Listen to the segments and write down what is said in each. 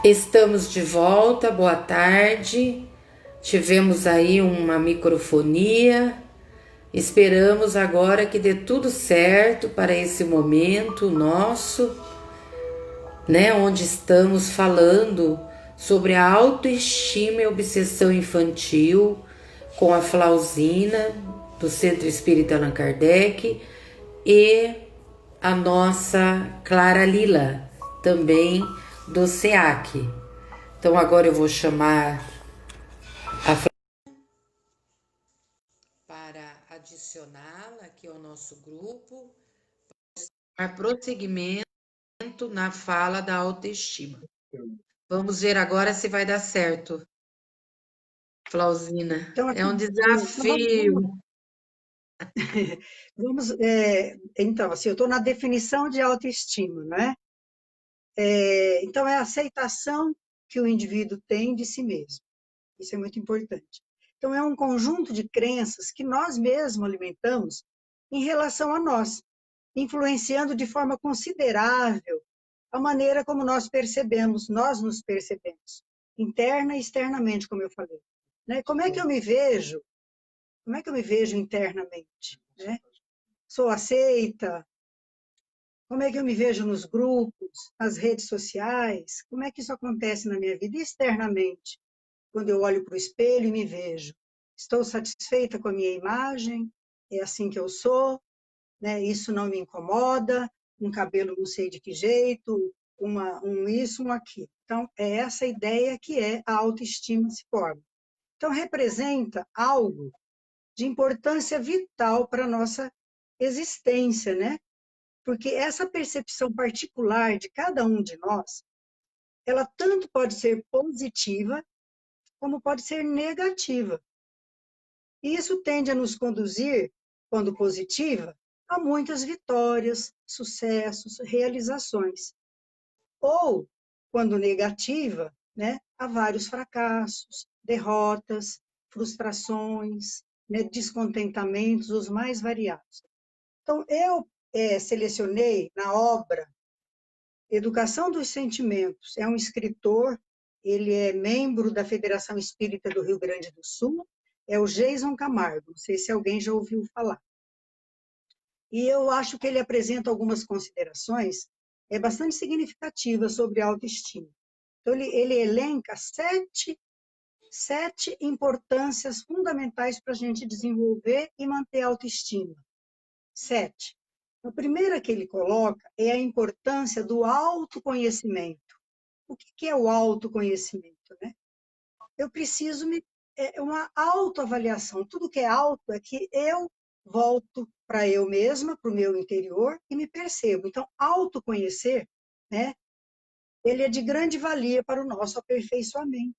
Estamos de volta, boa tarde. Tivemos aí uma microfonia. Esperamos agora que dê tudo certo para esse momento nosso, né, onde estamos falando sobre a autoestima e obsessão infantil com a Flauzina do Centro Espírita Allan Kardec e a nossa Clara Lila, também do SEAC. Então agora eu vou chamar a para adicioná-la aqui ao nosso grupo, para prosseguimento na fala da autoestima. Vamos ver agora se vai dar certo, Flauzina. Então, É um então desafio. então, assim, eu estou na definição de autoestima, né? Então, é a aceitação que o indivíduo tem de si mesmo. Isso é muito importante. Então, é um conjunto de crenças que nós mesmos alimentamos em relação a nós, influenciando de forma considerável a maneira como nós nos percebemos, interna e externamente, como eu falei. Né? Como é que eu me vejo? Como é que eu me vejo internamente? Né? Sou aceita? Como é que eu me vejo nos grupos, nas redes sociais? Como é que isso acontece na minha vida externamente? Quando eu olho para o espelho e me vejo, estou satisfeita com a minha imagem? É assim que eu sou? Né? Isso não me incomoda? Um cabelo não sei de que jeito, um isso, um aquilo. Então, é essa ideia que é a autoestima se forma. Então, representa algo de importância vital para a nossa existência, né? Porque essa percepção particular de cada um de nós, ela tanto pode ser positiva, como pode ser negativa. E isso tende a nos conduzir, quando positiva, a muitas vitórias, sucessos, realizações. Ou, quando negativa, né, a vários fracassos, derrotas, frustrações, né, descontentamentos, os mais variados. Então, eu selecionei na obra Educação dos Sentimentos. É um escritor, ele é membro da Federação Espírita do Rio Grande do Sul, é o Jason Camargo, não sei se alguém já ouviu falar. E eu acho que ele apresenta algumas considerações bastante significativas sobre a autoestima. Então, ele elenca sete importâncias fundamentais para a gente desenvolver e manter a autoestima. 7. A primeira que ele coloca é a importância do autoconhecimento. O que é o autoconhecimento, né? Eu preciso uma autoavaliação. Tudo que é auto é que eu volto para eu mesma, para o meu interior e me percebo. Então, autoconhecer, né? Ele é de grande valia para o nosso aperfeiçoamento.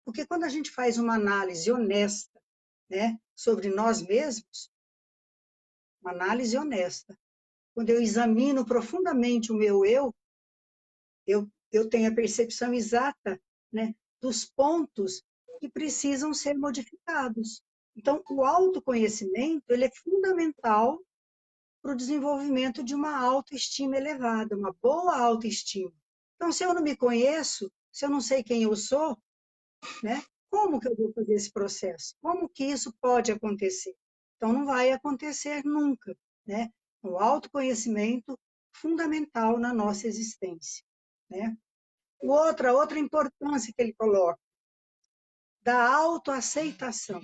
Porque quando a gente faz uma análise honesta, né, sobre nós mesmos, uma análise honesta, quando eu examino profundamente o meu eu tenho a percepção exata, né, dos pontos que precisam ser modificados. Então, o autoconhecimento ele é fundamental para o desenvolvimento de uma autoestima elevada, uma boa autoestima. Então, se eu não me conheço, se eu não sei quem eu sou, né, como que eu vou fazer esse processo? Como que isso pode acontecer? Então, não vai acontecer nunca, né? O autoconhecimento fundamental na nossa existência, né? Outra importância que ele coloca, da autoaceitação.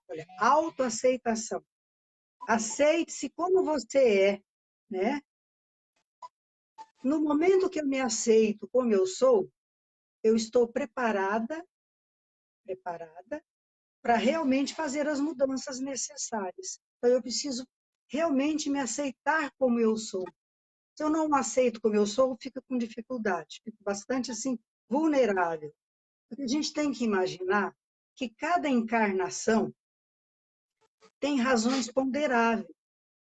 Olha, autoaceitação. Aceite-se como você é, né? No momento que eu me aceito como eu sou, eu estou preparada para realmente fazer as mudanças necessárias. Então, eu preciso realmente me aceitar como eu sou. Se eu não me aceito como eu sou, eu fico com dificuldade, fico bastante assim, vulnerável. Porque a gente tem que imaginar que cada encarnação tem razões ponderáveis.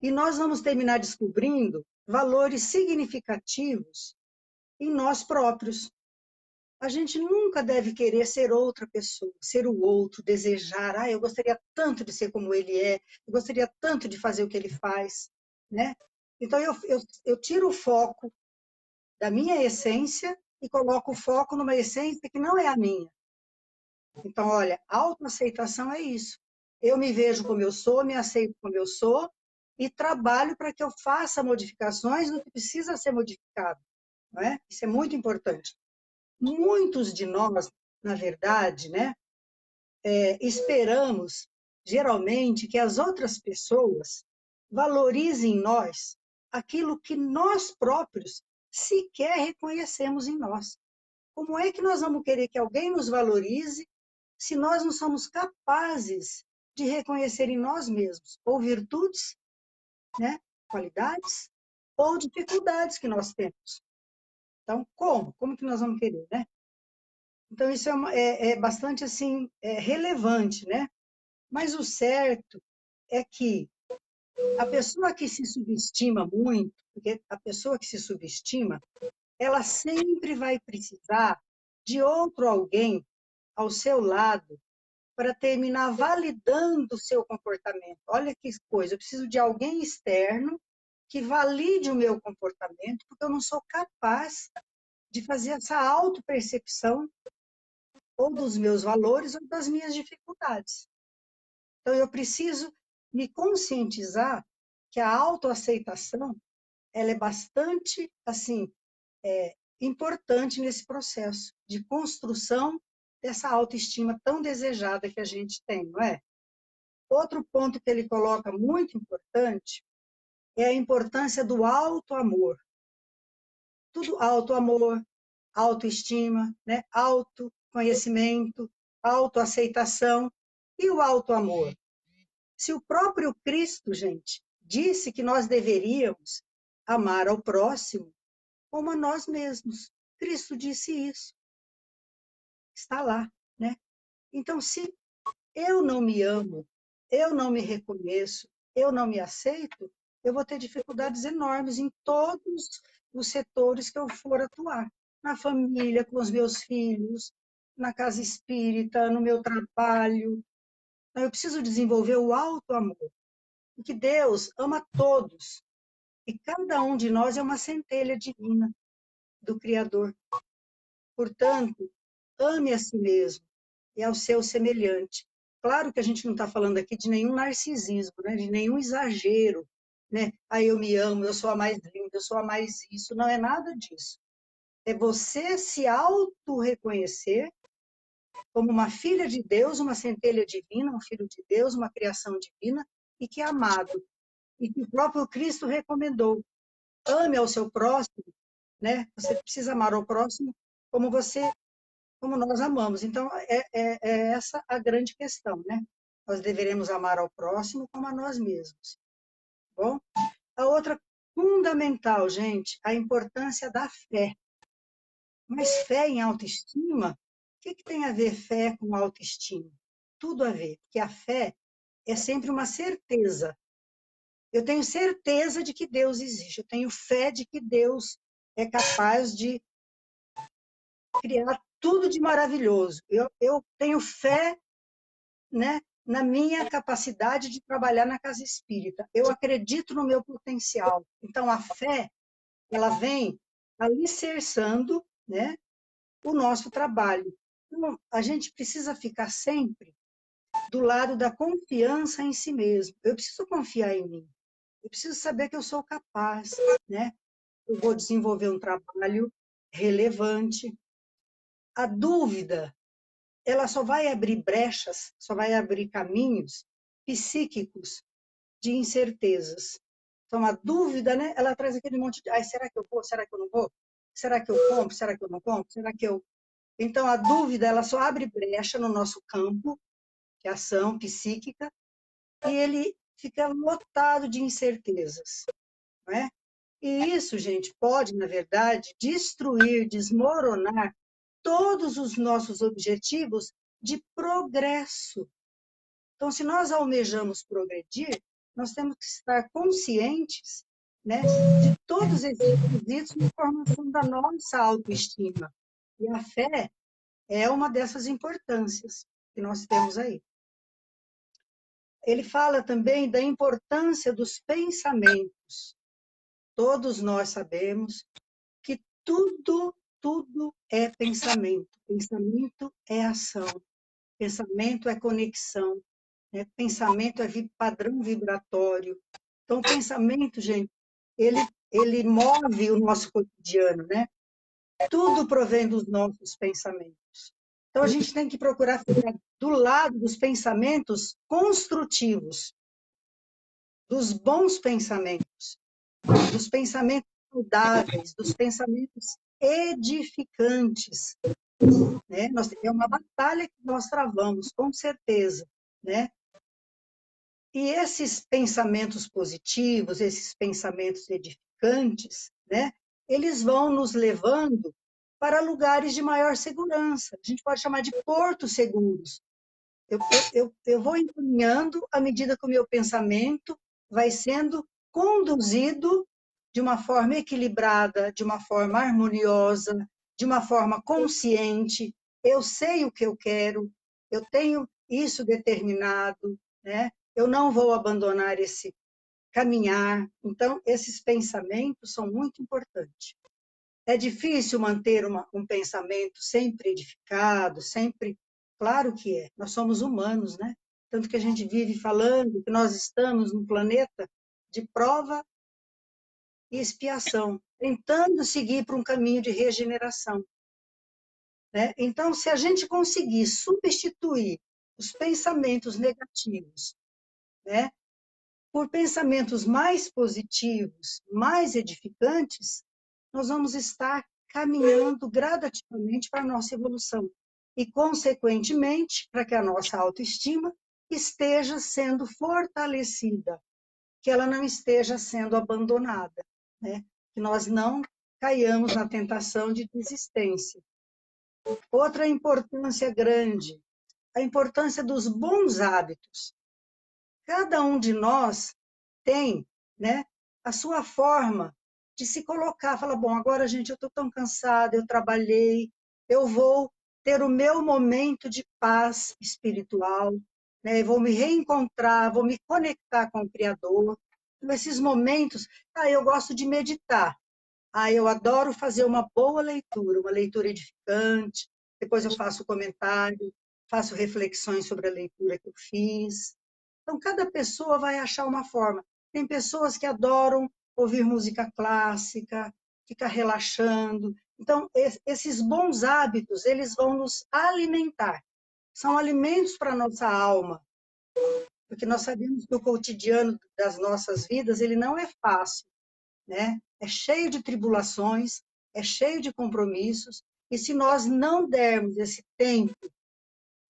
E nós vamos terminar descobrindo valores significativos em nós próprios. A gente nunca deve querer ser outra pessoa, ser o outro, desejar, eu gostaria tanto de ser como ele é, eu gostaria tanto de fazer o que ele faz, né? Então, eu tiro o foco da minha essência e coloco o foco numa essência que não é a minha. Então, olha, autoaceitação é isso. Eu me vejo como eu sou, me aceito como eu sou e trabalho para que eu faça modificações no que precisa ser modificado, não é? Isso é muito importante. Muitos de nós, na verdade, né, esperamos, geralmente, que as outras pessoas valorizem em nós aquilo que nós próprios sequer reconhecemos em nós. Como é que nós vamos querer que alguém nos valorize se nós não somos capazes de reconhecer em nós mesmos ou virtudes, né, qualidades, ou dificuldades que nós temos? Então, como? Como que nós vamos querer, né? Então, isso é bastante, assim, relevante, né? Mas o certo é que a pessoa que se subestima muito, porque a pessoa que se subestima, ela sempre vai precisar de outro alguém ao seu lado para terminar validando o seu comportamento. Olha que coisa, eu preciso de alguém externo que valide o meu comportamento, porque eu não sou capaz de fazer essa autopercepção ou dos meus valores ou das minhas dificuldades. Então, eu preciso me conscientizar que a autoaceitação ela é bastante assim importante nesse processo de construção dessa autoestima tão desejada que a gente tem, não é? Outro ponto que ele coloca muito importante é a importância do autoamor. Tudo autoamor, autoestima, né? Autoconhecimento, autoaceitação e o autoamor. Se o próprio Cristo, gente, disse que nós deveríamos amar ao próximo como a nós mesmos. Cristo disse isso. Está lá, né? Então, se eu não me amo, eu não me reconheço, eu não me aceito, eu vou ter dificuldades enormes em todos os setores que eu for atuar. Na família, com os meus filhos, na casa espírita, no meu trabalho. Então, eu preciso desenvolver o auto-amor, porque Deus ama todos, e cada um de nós é uma centelha divina do Criador. Portanto, ame a si mesmo e ao seu semelhante. Claro que a gente não está falando aqui de nenhum narcisismo, né? De nenhum exagero, né? Ah, eu me amo, eu sou a mais linda, eu sou a mais isso. Não é nada disso. É você se auto-reconhecer como uma filha de Deus, uma centelha divina, um filho de Deus, uma criação divina, e que é amado. E que o próprio Cristo recomendou. Ame ao seu próximo, né? Você precisa amar ao próximo como nós amamos. Então, é essa a grande questão, né? Nós deveremos amar ao próximo como a nós mesmos. Bom, a outra fundamental, gente, a importância da fé. Mas fé em autoestima, o que tem a ver fé com autoestima? Tudo a ver, porque a fé é sempre uma certeza. Eu tenho certeza de que Deus existe, eu tenho fé de que Deus é capaz de criar tudo de maravilhoso. Eu tenho fé, né, na minha capacidade de trabalhar na casa espírita. Eu acredito no meu potencial. Então, a fé, ela vem alicerçando, né, o nosso trabalho. Então, a gente precisa ficar sempre do lado da confiança em si mesmo. Eu preciso confiar em mim. Eu preciso saber que eu sou capaz, né? Eu vou desenvolver um trabalho relevante. A dúvida, ela só vai abrir brechas, só vai abrir caminhos psíquicos de incertezas. Então, a dúvida, né, ela traz aquele monte de, ai, será que eu vou? Será que eu não vou? Será que eu compro? Será que eu não compro? Será que eu... Então, a dúvida, ela só abre brecha no nosso campo, que é a ação psíquica, e ele fica lotado de incertezas, não é? E isso, gente, pode, na verdade, destruir, desmoronar todos os nossos objetivos de progresso. Então, se nós almejamos progredir, nós temos que estar conscientes, né, de todos esses requisitos na formação da nossa autoestima. E a fé é uma dessas importâncias que nós temos aí. Ele fala também da importância dos pensamentos. Todos nós sabemos que tudo tudo é pensamento. Pensamento é ação. Pensamento é conexão. Né? Pensamento é padrão vibratório. Então, o pensamento, gente, ele move o nosso cotidiano, né? Tudo provém dos nossos pensamentos. Então, a gente tem que procurar ficar do lado dos pensamentos construtivos, dos bons pensamentos, dos pensamentos saudáveis, dos pensamentos edificantes. Né? É uma batalha que nós travamos, com certeza. Né? E esses pensamentos positivos, esses pensamentos edificantes, né? Eles vão nos levando para lugares de maior segurança. A gente pode chamar de portos seguros. Eu vou encaminhando à medida que o meu pensamento vai sendo conduzido de uma forma equilibrada, de uma forma harmoniosa, de uma forma consciente. Eu sei o que eu quero, eu tenho isso determinado, né? Eu não vou abandonar esse caminhar. Então, esses pensamentos são muito importantes. É difícil manter um pensamento sempre edificado, sempre. Claro que é. Nós somos humanos, né? Tanto que a gente vive falando que nós estamos num planeta de prova e expiação, tentando seguir por um caminho de regeneração. Né? Então, se a gente conseguir substituir os pensamentos negativos, né, por pensamentos mais positivos, mais edificantes, nós vamos estar caminhando gradativamente para a nossa evolução e, consequentemente, para que a nossa autoestima esteja sendo fortalecida, que ela não esteja sendo abandonada, né? Que nós não caiamos na tentação de desistência. Outra importância grande, a importância dos bons hábitos. Cada um de nós tem, né, a sua forma de se colocar, fala, bom, agora, gente, eu estou tão cansada, eu trabalhei, eu vou ter o meu momento de paz espiritual, né, vou me reencontrar, vou me conectar com o Criador. Então, esses momentos, eu gosto de meditar, eu adoro fazer uma leitura edificante, depois eu faço comentário, faço reflexões sobre a leitura que eu fiz. Então, cada pessoa vai achar uma forma. Tem pessoas que adoram ouvir música clássica, ficar relaxando. Então, esses bons hábitos, eles vão nos alimentar. São alimentos para a nossa alma, porque nós sabemos que o cotidiano das nossas vidas, ele não é fácil, né? É cheio de tribulações, é cheio de compromissos, e se nós não dermos esse tempo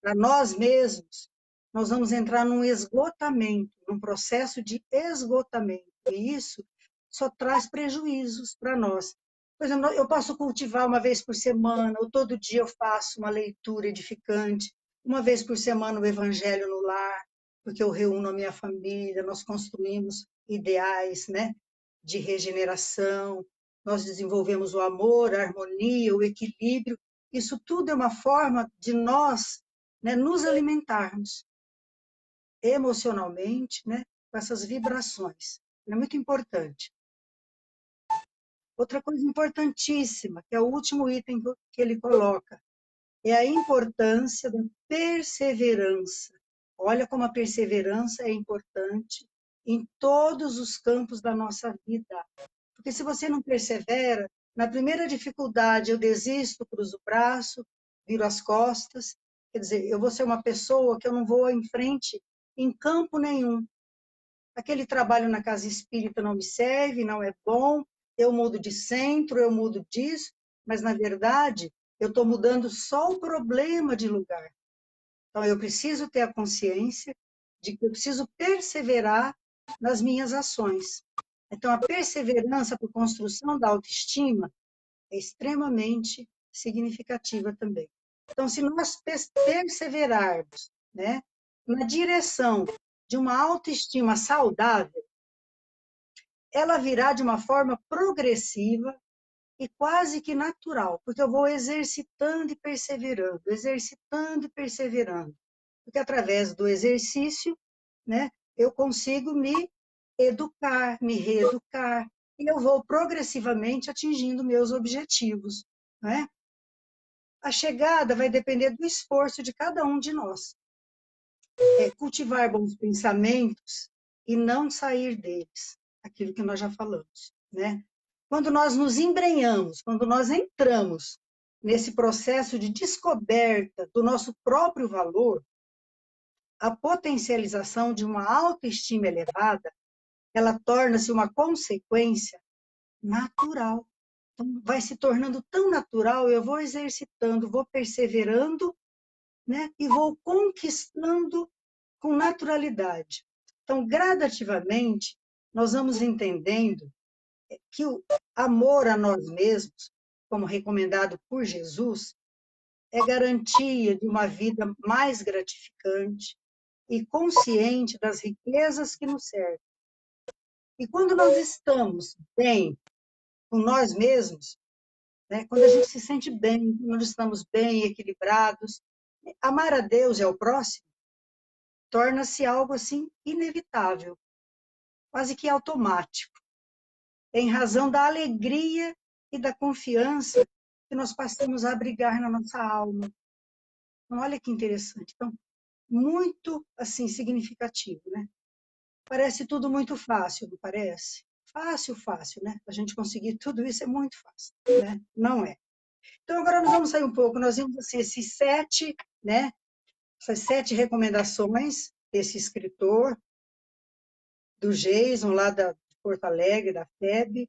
para nós mesmos, nós vamos entrar num esgotamento, num processo de esgotamento. E isso só traz prejuízos para nós. Por exemplo, eu posso cultivar uma vez por semana, ou todo dia eu faço uma leitura edificante, uma vez por semana o evangelho no lar, porque eu reúno a minha família, nós construímos ideais, né, de regeneração, nós desenvolvemos o amor, a harmonia, o equilíbrio. Isso tudo é uma forma de nós, né, nos alimentarmos emocionalmente, né, com essas vibrações. É muito importante. Outra coisa importantíssima, que é o último item que ele coloca, é a importância da perseverança. Olha como a perseverança é importante em todos os campos da nossa vida. Porque se você não persevera, na primeira dificuldade eu desisto, cruzo o braço, viro as costas. Quer dizer, eu vou ser uma pessoa que eu não vou em frente em campo nenhum. Aquele trabalho na casa espírita não me serve, não é bom, eu mudo de centro, eu mudo disso, mas, na verdade, eu estou mudando só o problema de lugar. Então, eu preciso ter a consciência de que eu preciso perseverar nas minhas ações. Então, a perseverança por construção da autoestima é extremamente significativa também. Então, se nós perseverarmos, né, na direção de uma autoestima saudável, ela virá de uma forma progressiva e quase que natural, porque eu vou exercitando e perseverando. Porque através do exercício, né, eu consigo me educar, me reeducar, e eu vou progressivamente atingindo meus objetivos. não é? A chegada vai depender do esforço de cada um de nós. É cultivar bons pensamentos e não sair deles, aquilo que nós já falamos, né? Quando nós nos embrenhamos, quando nós entramos nesse processo de descoberta do nosso próprio valor, a potencialização de uma autoestima elevada, ela torna-se uma consequência natural. Então, vai se tornando tão natural, eu vou exercitando, vou perseverando, né? E vou conquistando com naturalidade. Então, gradativamente, nós vamos entendendo que o amor a nós mesmos, como recomendado por Jesus, é garantia de uma vida mais gratificante e consciente das riquezas que nos cercam. E quando nós estamos bem com nós mesmos, né, quando a gente se sente bem, quando nós estamos bem, equilibrados, amar a Deus e ao próximo torna-se algo assim inevitável, quase que automático, em razão da alegria e da confiança que nós passamos a abrigar na nossa alma. Então, olha que interessante. Então, muito assim significativo, né? Parece tudo muito fácil, não parece? Fácil, fácil, né? A gente conseguir tudo isso é muito fácil, né? Não é. Então, agora nós vamos sair um pouco, nós vimos assim, esses 7, né? Essas 7 recomendações desse escritor, do Jason, lá de Porto Alegre, da FEB.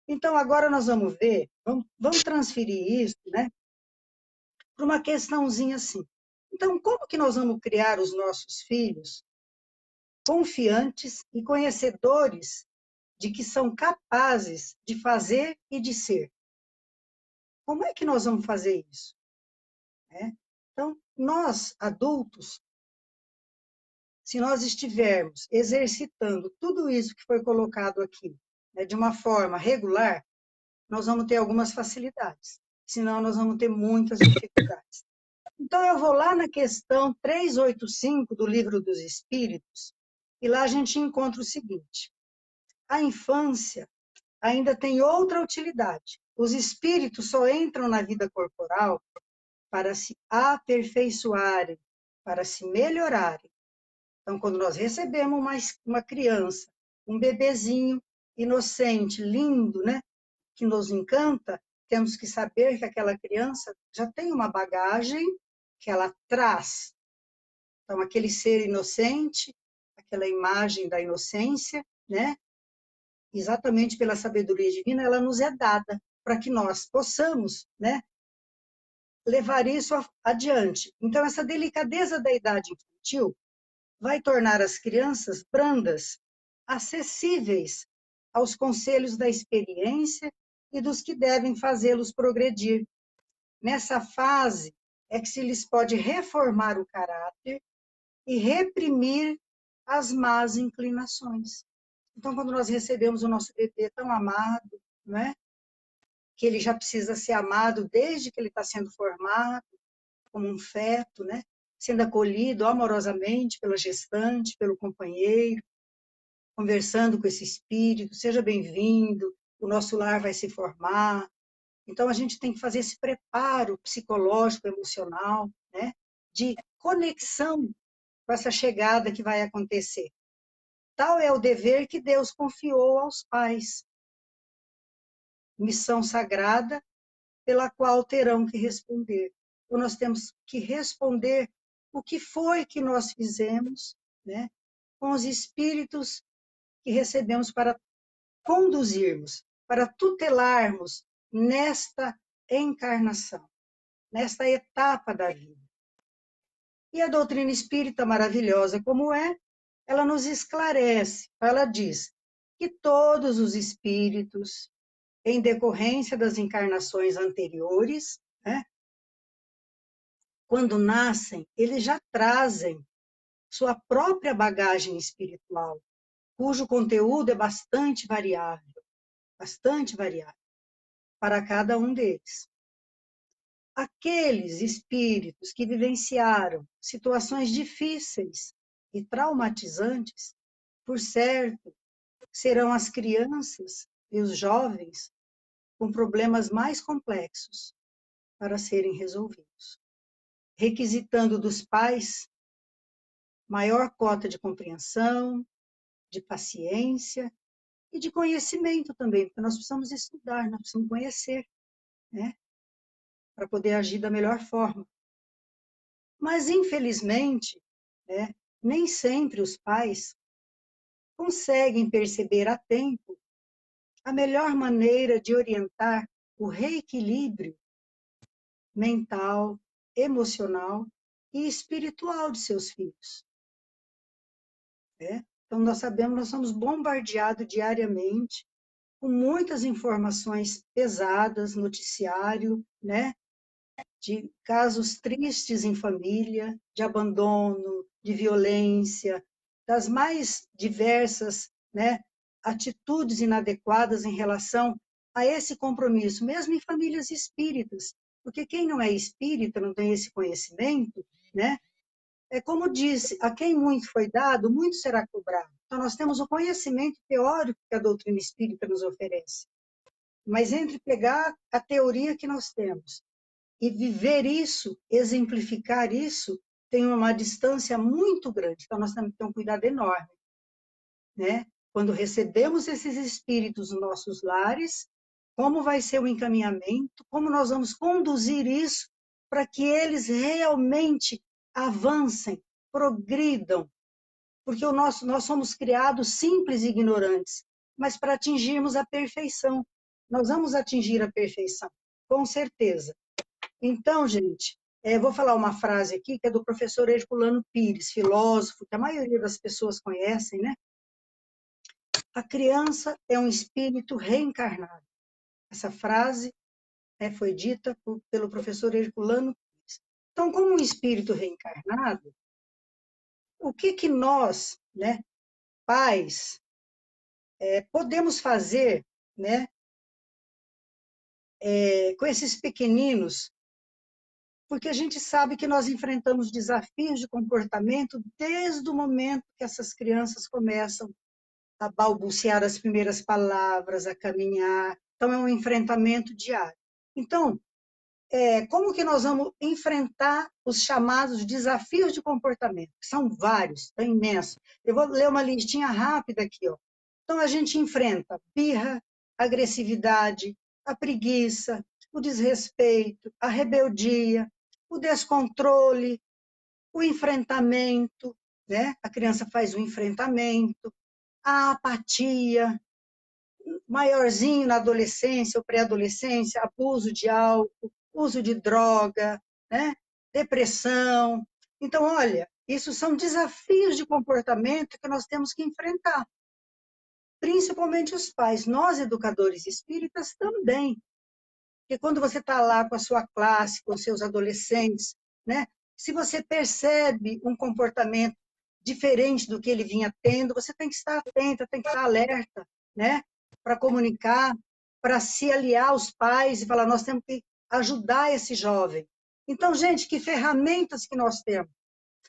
Então, agora nós vamos ver, vamos transferir isso, né, para uma questãozinha assim. Então, como que nós vamos criar os nossos filhos confiantes e conhecedores de que são capazes de fazer e de ser? Como é que nós vamos fazer isso? Né? Então, nós, adultos, se nós estivermos exercitando tudo isso que foi colocado aqui, né, de uma forma regular, nós vamos ter algumas facilidades, senão nós vamos ter muitas dificuldades. Então, eu vou lá na questão 385 do Livro dos Espíritos, e lá a gente encontra o seguinte: a infância ainda tem outra utilidade. Os espíritos só entram na vida corporal para se aperfeiçoarem, para se melhorarem. Então, quando nós recebemos uma criança, um bebezinho inocente, lindo, né, que nos encanta, temos que saber que aquela criança já tem uma bagagem que ela traz. Então, aquele ser inocente, aquela imagem da inocência, né, exatamente pela sabedoria divina, ela nos é dada para que nós possamos, né, levar isso adiante. Então, essa delicadeza da idade infantil vai tornar as crianças brandas, acessíveis aos conselhos da experiência e dos que devem fazê-los progredir. Nessa fase é que se lhes pode reformar o caráter e reprimir as más inclinações. Então, quando nós recebemos o nosso bebê tão amado, não é? Que ele já precisa ser amado desde que ele está sendo formado, como um feto, né? Sendo acolhido amorosamente pela gestante, pelo companheiro, conversando com esse espírito, seja bem-vindo, o nosso lar vai se formar. Então, a gente tem que fazer esse preparo psicológico, emocional, né? De conexão com essa chegada que vai acontecer. Tal é o dever que Deus confiou aos pais. Missão sagrada pela qual terão que responder. Então, nós temos que responder o que foi que nós fizemos, né, com os espíritos que recebemos para conduzirmos, para tutelarmos nesta encarnação, nesta etapa da vida. E a doutrina espírita, maravilhosa como é, ela nos esclarece, ela diz que todos os espíritos, em decorrência das encarnações anteriores, né, quando nascem, eles já trazem sua própria bagagem espiritual, cujo conteúdo é bastante variável para cada um deles. Aqueles espíritos que vivenciaram situações difíceis e traumatizantes, por certo, serão as crianças e os jovens com problemas mais complexos, para serem resolvidos, requisitando dos pais maior cota de compreensão, de paciência e de conhecimento também, porque nós precisamos estudar, nós precisamos conhecer, né, para poder agir da melhor forma. Mas, infelizmente, né, nem sempre os pais conseguem perceber a tempo a melhor maneira de orientar o reequilíbrio mental, emocional e espiritual de seus filhos, né? Então, nós sabemos, nós somos bombardeados diariamente com muitas informações pesadas, noticiário, né? De casos tristes em família, de abandono, de violência, das mais diversas, né, atitudes inadequadas em relação a esse compromisso, mesmo em famílias espíritas, porque quem não é espírita, não tem esse conhecimento, né, é como disse, a quem muito foi dado, muito será cobrado. Então, nós temos o conhecimento teórico que a doutrina espírita nos oferece, mas entre pegar a teoria que nós temos e viver isso, exemplificar isso, tem uma distância muito grande. Então, nós temos que ter um cuidado enorme, né? Quando recebemos esses espíritos nos nossos lares, como vai ser o encaminhamento, como nós vamos conduzir isso para que eles realmente avancem, progridam, porque nós somos criados simples e ignorantes, mas para atingirmos a perfeição. Nós vamos atingir a perfeição, com certeza. Então, gente, vou falar uma frase aqui que é do professor Herculano Pires, filósofo, que a maioria das pessoas conhecem, né? A criança é um espírito reencarnado. Essa frase, né, foi dita pelo professor Herculano Pires. Então, como um espírito reencarnado, o que nós, né, pais, podemos fazer, né, com esses pequeninos, porque a gente sabe que nós enfrentamos desafios de comportamento desde o momento que essas crianças começam a balbuciar as primeiras palavras, a caminhar. Então, é um enfrentamento diário. Então, como que nós vamos enfrentar os chamados desafios de comportamento? Que são vários, é imenso. Eu vou ler uma listinha rápida aqui, ó. Então, a gente enfrenta birra, agressividade, a preguiça, o desrespeito, a rebeldia, o descontrole, o enfrentamento, né? A criança faz o enfrentamento, a apatia, maiorzinho na adolescência ou pré-adolescência, abuso de álcool, uso de droga, né? Depressão. Então, olha, isso são desafios de comportamento que nós temos que enfrentar, principalmente os pais. Nós, educadores espíritas, também. Porque quando você está lá com a sua classe, com os seus adolescentes, né? Se você percebe um comportamento diferente do que ele vinha tendo, você tem que estar atenta, tem que estar alerta, né? Para comunicar, para se aliar aos pais e falar, nós temos que ajudar esse jovem. Então, gente, que ferramentas que nós temos?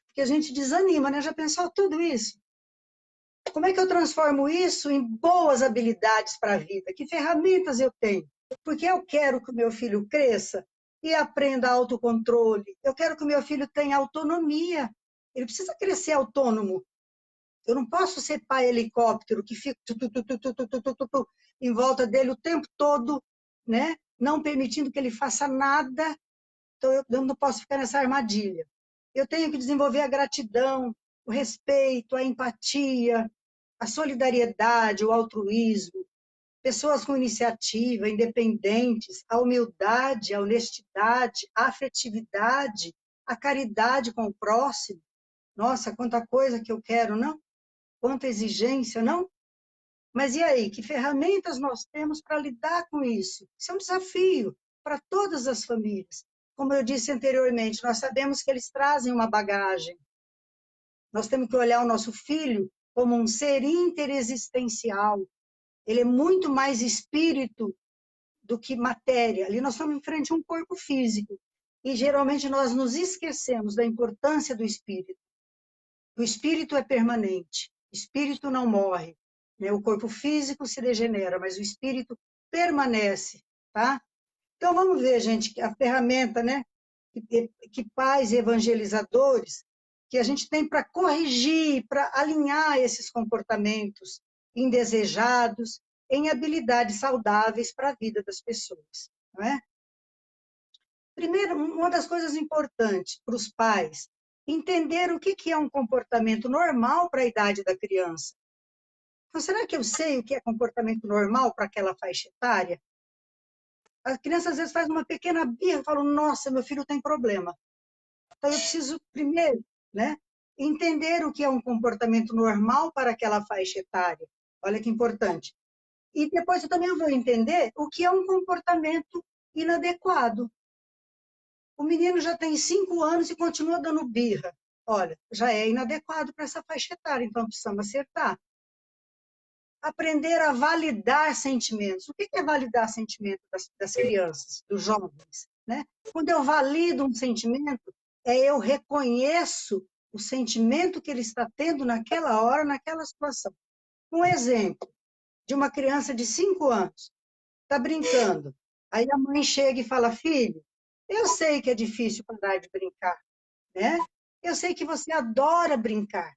Porque a gente desanima, né? Já pensou tudo isso? Como é que eu transformo isso em boas habilidades para a vida? Que ferramentas eu tenho? Porque eu quero que o meu filho cresça e aprenda autocontrole. Eu quero que o meu filho tenha autonomia. Ele precisa crescer autônomo. Eu não posso ser pai helicóptero que fica em volta dele o tempo todo, né? Não permitindo que ele faça nada. Então, eu não posso ficar nessa armadilha. Eu tenho que desenvolver a gratidão, o respeito, a empatia, a solidariedade, o altruísmo, pessoas com iniciativa, independentes, a humildade, a honestidade, a afetividade, a caridade com o próximo. Nossa, quanta coisa que eu quero, não? Quanta exigência, não? Mas e aí, que ferramentas nós temos para lidar com isso? Isso é um desafio para todas as famílias. Como eu disse anteriormente, nós sabemos que eles trazem uma bagagem. Nós temos que olhar o nosso filho como um ser interexistencial. Ele é muito mais espírito do que matéria. Ali nós estamos em frente a um corpo físico. E geralmente nós nos esquecemos da importância do espírito. O espírito é permanente. O espírito não morre, né? O corpo físico se degenera, mas o espírito permanece, tá? Então, vamos ver, gente, a ferramenta, né, que pais evangelizadores, que a gente tem para corrigir, para alinhar esses comportamentos indesejados em habilidades saudáveis para a vida das pessoas, não é? Primeiro, uma das coisas importantes para os pais, entender o que é um comportamento normal para a idade da criança. Então, será que eu sei o que é comportamento normal para aquela faixa etária? A criança às vezes faz uma pequena birra, fala, nossa, meu filho tem problema. Então, eu preciso, primeiro, né, entender o que é um comportamento normal para aquela faixa etária. Olha que importante. E depois eu também vou entender o que é um comportamento inadequado. O menino já tem 5 anos e continua dando birra. Olha, já é inadequado para essa faixa etária, então precisamos acertar. Aprender a validar sentimentos. O que é validar sentimentos das crianças, dos jovens? Né? Quando eu valido um sentimento, eu reconheço o sentimento que ele está tendo naquela hora, naquela situação. Um exemplo de uma criança de 5 anos, está brincando. Aí a mãe chega e fala, filho, eu sei que é difícil parar de brincar, né? Eu sei que você adora brincar.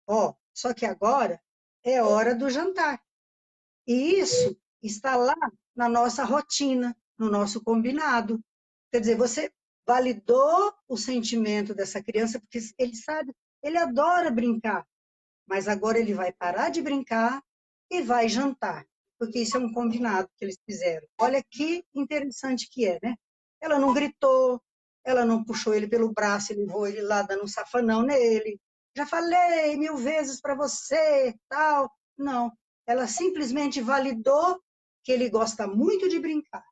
Ó, só que agora é hora do jantar. E isso está lá na nossa rotina, no nosso combinado. Quer dizer, você validou o sentimento dessa criança, porque ele sabe, ele adora brincar, mas agora ele vai parar de brincar e vai jantar, porque isso é um combinado que eles fizeram. Olha que interessante que é, né? Ela não gritou, ela não puxou ele pelo braço e levou ele lá dando um safanão nele. Já falei 1000 vezes para você, tal. Não, ela simplesmente validou que ele gosta muito de brincar.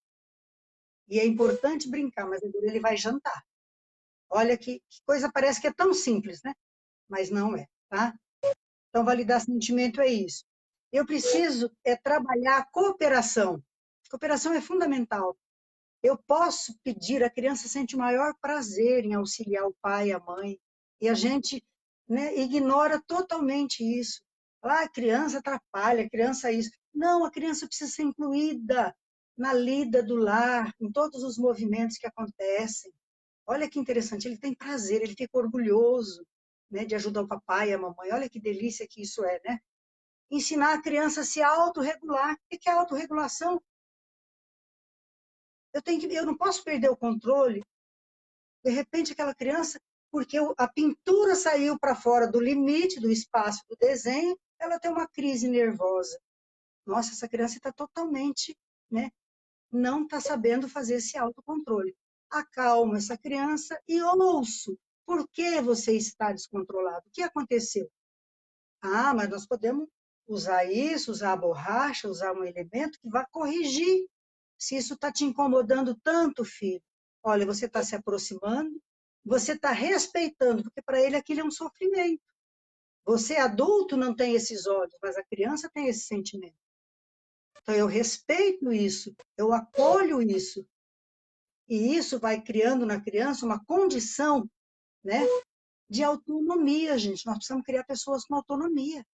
E é importante brincar, mas agora ele vai jantar. Olha que coisa, parece que é tão simples, né? Mas não é, tá? Então, validar sentimento é isso. Eu preciso trabalhar a cooperação. Cooperação é fundamental. Eu posso pedir, a criança sente o maior prazer em auxiliar o pai, a mãe, e a gente, né, ignora totalmente isso. Ah, a criança atrapalha, a criança isso. Não, a criança precisa ser incluída na lida do lar, em todos os movimentos que acontecem. Olha que interessante, ele tem prazer, ele fica orgulhoso, né, de ajudar o papai e a mamãe. Olha que delícia que isso é, né? Ensinar a criança a se autorregular. O que é autorregulação? Eu não posso perder o controle. De repente, aquela criança, porque a pintura saiu para fora do limite do espaço do desenho, ela tem uma crise nervosa. Nossa, essa criança está totalmente, né? Não está sabendo fazer esse autocontrole. Acalmo essa criança e ouço. Por que você está descontrolado? O que aconteceu? Ah, mas nós podemos usar isso, usar a borracha, usar um elemento que vai corrigir. Se isso está te incomodando tanto, filho, olha, você está se aproximando, você está respeitando, porque para ele aquilo é um sofrimento. Você, adulto, não tem esses olhos, mas a criança tem esse sentimento. Então, eu respeito isso, eu acolho isso. E isso vai criando na criança uma condição, né, de autonomia, gente. Nós precisamos criar pessoas com autonomia,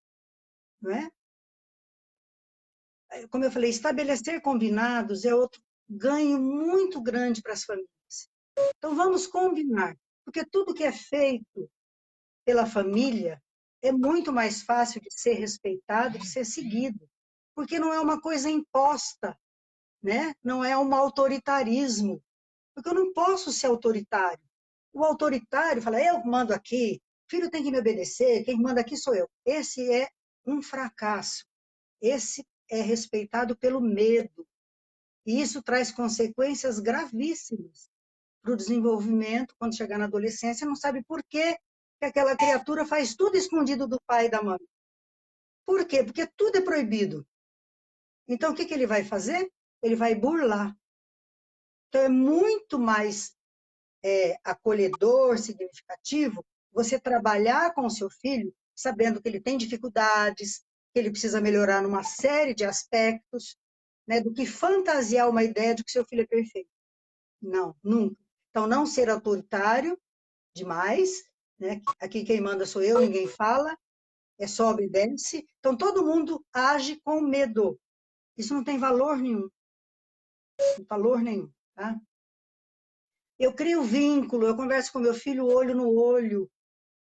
não é? Como eu falei, estabelecer combinados é outro ganho muito grande para as famílias. Então, vamos combinar, porque tudo que é feito pela família é muito mais fácil de ser respeitado, de ser seguido, porque não é uma coisa imposta, né? Não é um autoritarismo, porque eu não posso ser autoritário. O autoritário fala, eu mando aqui, filho tem que me obedecer, quem manda aqui sou eu. Esse é um fracasso. Esse é respeitado pelo medo. E isso traz consequências gravíssimas para o desenvolvimento, quando chegar na adolescência, não sabe por que aquela criatura faz tudo escondido do pai e da mãe. Por quê? Porque tudo é proibido. Então, o que ele vai fazer? Ele vai burlar. Então, é muito mais acolhedor, significativo, você trabalhar com o seu filho, sabendo que ele tem dificuldades, que ele precisa melhorar numa série de aspectos, né, do que fantasiar uma ideia de que seu filho é perfeito. Não, nunca. Então, não ser autoritário demais, né? Aqui quem manda sou eu, ninguém fala, é só obedece. Então, todo mundo age com medo. Isso não tem valor nenhum. Valor nenhum. tá? Eu crio vínculo, eu converso com meu filho olho no olho,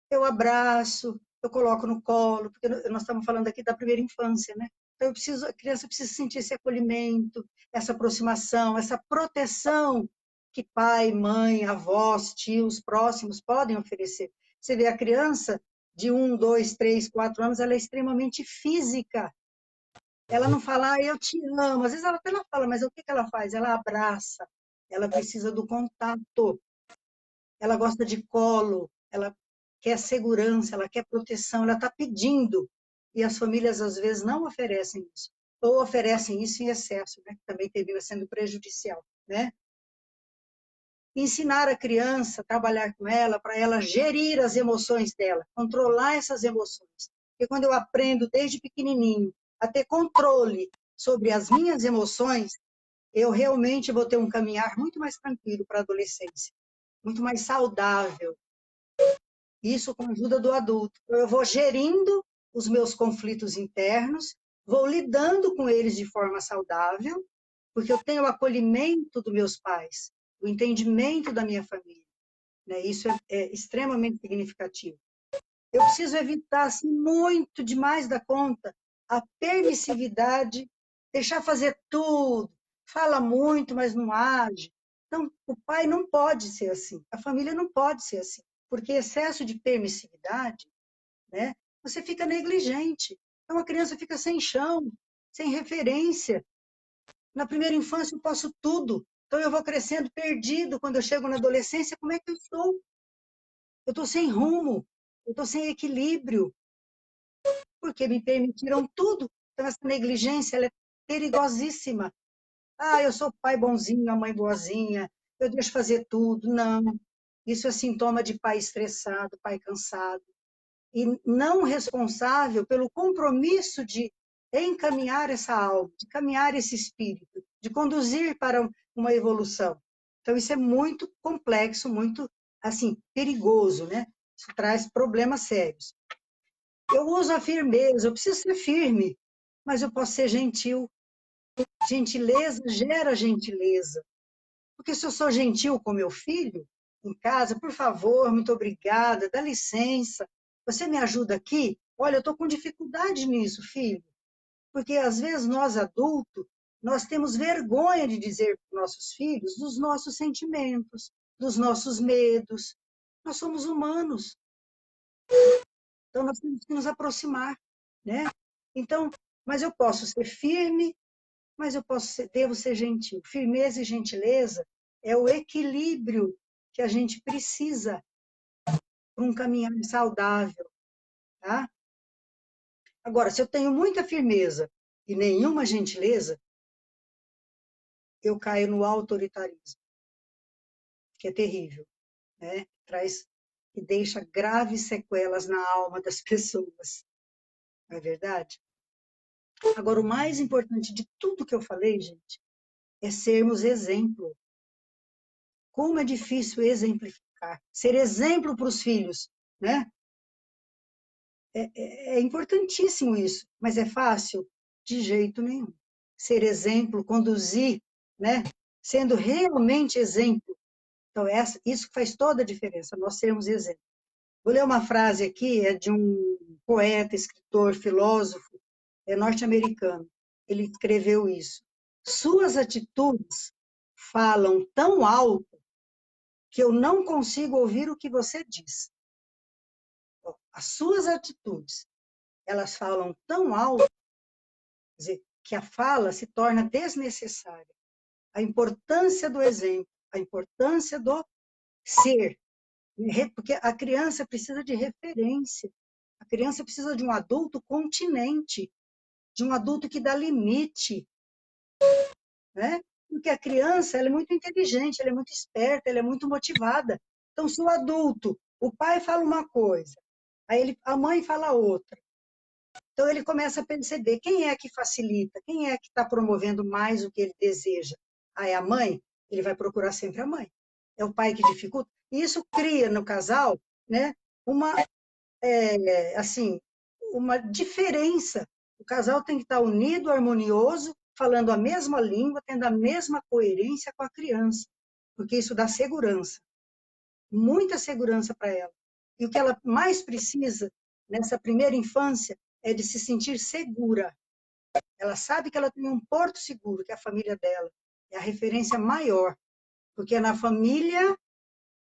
eu abraço, eu coloco no colo, porque nós estamos falando aqui da primeira infância, né? Então, a criança precisa sentir esse acolhimento, essa aproximação, essa proteção que pai, mãe, avós, tios, próximos podem oferecer. Você vê a criança de 1, 2, 3, 4 anos, ela é extremamente física. Ela não fala, eu te amo. Às vezes ela até não fala, mas o que ela faz? Ela abraça, ela precisa do contato, ela gosta de colo, ela quer segurança, ela quer proteção, ela está pedindo. E as famílias, às vezes, não oferecem isso. Ou oferecem isso em excesso, né? Que também termina sendo prejudicial, né? Ensinar a criança, trabalhar com ela, para ela gerir as emoções dela, controlar essas emoções. Porque quando eu aprendo desde pequenininho a ter controle sobre as minhas emoções, eu realmente vou ter um caminhar muito mais tranquilo para a adolescência, muito mais saudável. Isso com a ajuda do adulto. Eu vou gerindo os meus conflitos internos, vou lidando com eles de forma saudável, porque eu tenho o acolhimento dos meus pais, o entendimento da minha família, né? Isso é extremamente significativo. Eu preciso evitar assim, muito demais da conta a permissividade, deixar fazer tudo, fala muito, mas não age. Então, o pai não pode ser assim, a família não pode ser assim, porque excesso de permissividade, né, você fica negligente. Então, a criança fica sem chão, sem referência. Na primeira infância, eu posso tudo. Então, eu vou crescendo perdido. Quando eu chego na adolescência, como é que eu estou? Eu estou sem rumo, eu estou sem equilíbrio, porque me permitiram tudo. Então, essa negligência ela é perigosíssima. Ah, eu sou pai bonzinho, a mãe boazinha, eu deixo fazer tudo. Não. Isso é sintoma de pai estressado, pai cansado. E não responsável pelo compromisso de encaminhar essa alma, de caminhar esse espírito, de conduzir para uma evolução. Então, isso é muito complexo, muito, assim, perigoso, né? Isso traz problemas sérios. Eu uso a firmeza, eu preciso ser firme, mas eu posso ser gentil. Gentileza gera gentileza. Porque se eu sou gentil com meu filho, em casa, por favor, muito obrigada, dá licença, você me ajuda aqui? Olha, eu estou com dificuldade nisso, filho. Porque às vezes nós adultos, nós temos vergonha de dizer para os nossos filhos dos nossos sentimentos, dos nossos medos. Nós somos humanos, então nós temos que nos aproximar, né? Então, mas eu posso ser firme, mas devo ser gentil. Firmeza e gentileza é o equilíbrio que a gente precisa para um caminhar saudável, tá? Agora, se eu tenho muita firmeza e nenhuma gentileza, eu caio no autoritarismo, que é terrível, né? Traz e deixa graves sequelas na alma das pessoas, não é verdade? Agora, o mais importante de tudo que eu falei, gente, é sermos exemplo. Como é difícil exemplificar, ser exemplo para os filhos, né? É importantíssimo isso, mas é fácil? De jeito nenhum. Ser exemplo, conduzir, né? Sendo realmente exemplo. Então, isso faz toda a diferença, nós sermos exemplo. Vou ler uma frase aqui, é de um poeta, escritor, filósofo, norte-americano. Ele escreveu isso. Suas atitudes falam tão alto que eu não consigo ouvir o que você diz. As suas atitudes, elas falam tão alto, quer dizer, que a fala se torna desnecessária. A importância do exemplo, a importância do ser, porque a criança precisa de referência, a criança precisa de um adulto continente, de um adulto que dá limite, né? Porque a criança ela é muito inteligente, ela é muito esperta, ela é muito motivada. Então, se o adulto, o pai fala uma coisa, a mãe fala outra, então ele começa a perceber quem é que facilita, quem é que está promovendo mais o que ele deseja. Ah, é a mãe? Ele vai procurar sempre a mãe. É o pai que dificulta. E isso cria no casal, né, uma, assim, uma diferença. O casal tem que estar unido, harmonioso, falando a mesma língua, tendo a mesma coerência com a criança, porque isso dá segurança, muita segurança para ela. E o que ela mais precisa nessa primeira infância é de se sentir segura. Ela sabe que ela tem um porto seguro, que é a família dela. É a referência maior, porque é na família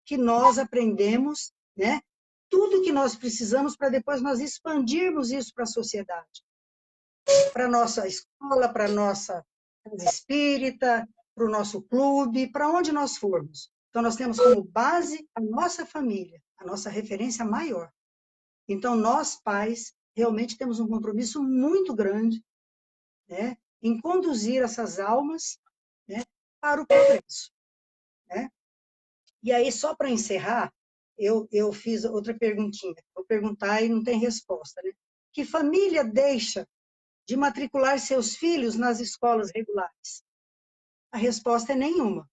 que nós aprendemos, né, tudo que nós precisamos para depois nós expandirmos isso para a sociedade, para a nossa escola, para a nossa casa espírita, para o nosso clube, para onde nós formos. Então, nós temos como base a nossa família, a nossa referência maior. Então, nós, pais, realmente temos um compromisso muito grande, né, em conduzir essas almas, né, para o progresso, né? E aí, só para encerrar, eu fiz outra perguntinha. Vou perguntar e não tem resposta, né? Que família deixa de matricular seus filhos nas escolas regulares? A resposta é nenhuma.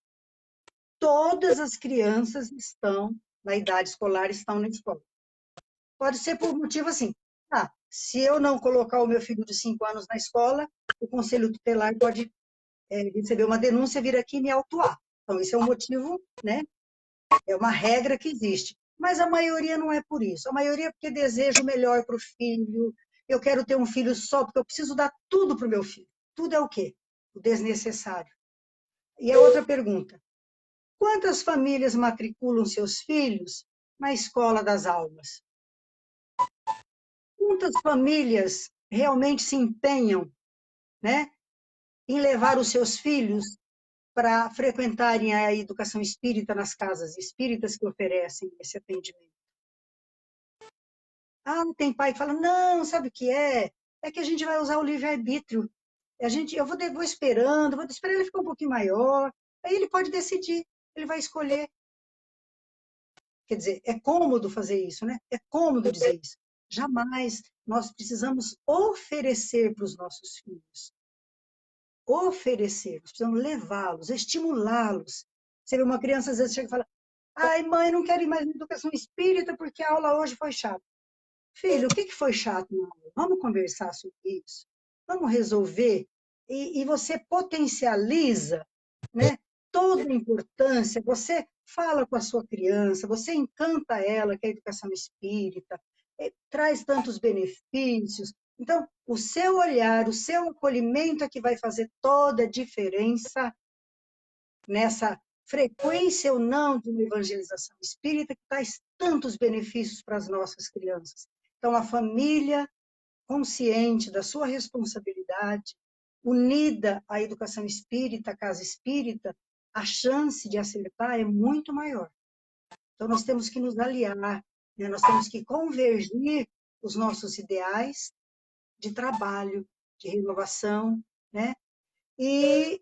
Todas as crianças estão na idade escolar, estão na escola. Pode ser por motivo assim, se eu não colocar o meu filho de 5 anos na escola, o conselho tutelar pode receber uma denúncia, vir aqui e me autuar. Então, esse é um motivo, né? É uma regra que existe. Mas a maioria não é por isso. A maioria é porque deseja o melhor para o filho. Eu quero ter um filho só, porque eu preciso dar tudo para o meu filho. Tudo é o quê? O desnecessário. E a outra pergunta: quantas famílias matriculam seus filhos na escola das almas? Quantas famílias realmente se empenham, né, em levar os seus filhos para frequentarem a educação espírita nas casas espíritas que oferecem esse atendimento? Tem pai que fala, não, sabe o que é? É que a gente vai usar o livre-arbítrio. Eu vou esperando, vou esperar ele ficar um pouquinho maior, aí ele pode decidir, ele vai escolher. Quer dizer, é cômodo fazer isso, né? É cômodo dizer isso. Jamais nós precisamos oferecer para os nossos filhos. Oferecer, nós precisamos levá-los, estimulá-los. Você vê uma criança, às vezes, chega e fala, ai, mãe, não quero ir mais na educação espírita porque a aula hoje foi chata. Filho, o que foi chato na aula? Vamos conversar sobre isso? Vamos resolver? E você potencializa, né, toda a importância, você fala com a sua criança, você encanta ela, que é a educação espírita, traz tantos benefícios. Então, o seu olhar, o seu acolhimento é que vai fazer toda a diferença nessa frequência ou não de uma evangelização espírita que traz tantos benefícios para as nossas crianças. Então, a família consciente da sua responsabilidade, unida à educação espírita, à casa espírita, a chance de acertar é muito maior. Então, nós temos que nos aliar, né? Nós temos que convergir os nossos ideais de trabalho, de renovação, né? E,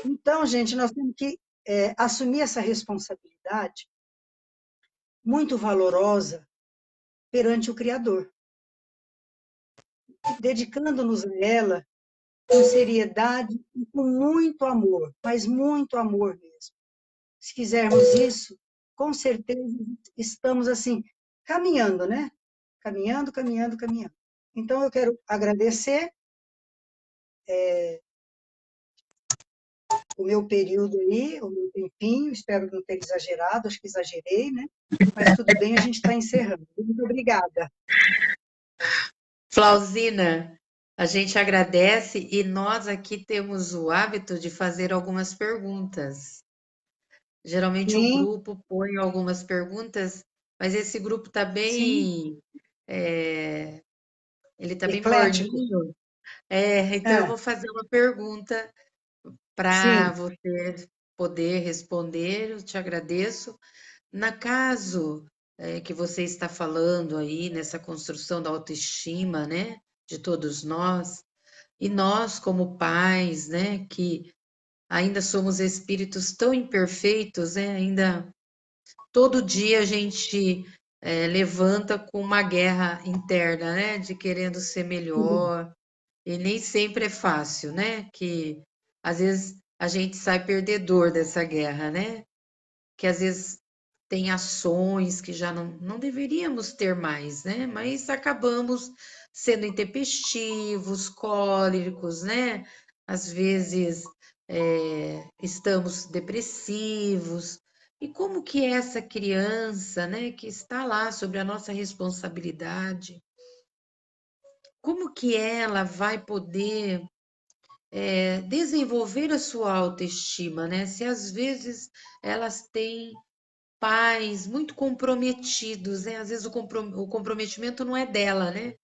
então, gente, nós temos que assumir essa responsabilidade muito valorosa perante o Criador, dedicando-nos a ela com seriedade e com muito amor, mas muito amor mesmo. Se fizermos isso, com certeza estamos assim, caminhando, né? Caminhando, caminhando, caminhando. Então, eu quero agradecer o meu período aí, o meu tempinho, espero não ter exagerado, acho que exagerei, né? Mas tudo bem, a gente está encerrando. Muito obrigada. Flauzina, a gente agradece e nós aqui temos o hábito de fazer algumas perguntas. Geralmente o Sim, grupo põe algumas perguntas, mas esse grupo está sim, bem, é, ele está bem eclético. morninho. Então eu É, vou fazer uma pergunta para sim, você poder responder. Eu te agradeço. Na caso que você está falando aí nessa construção da autoestima, né, de todos nós, e nós como pais, né, que ainda somos espíritos tão imperfeitos, né, ainda todo dia a gente levanta com uma guerra interna, né, de querendo ser sim, melhor, e nem sempre é fácil, né, que às vezes a gente sai perdedor dessa guerra, né, que às vezes tem ações que já não deveríamos ter mais, né? Mas acabamos sendo intempestivos, cólicos, né? às vezes estamos depressivos. E como que essa criança, né, que está lá sobre a nossa responsabilidade, como que ela vai poder desenvolver a sua autoestima, né? Se às vezes elas têm pais muito comprometidos, né? Às vezes o comprometimento não é dela, né?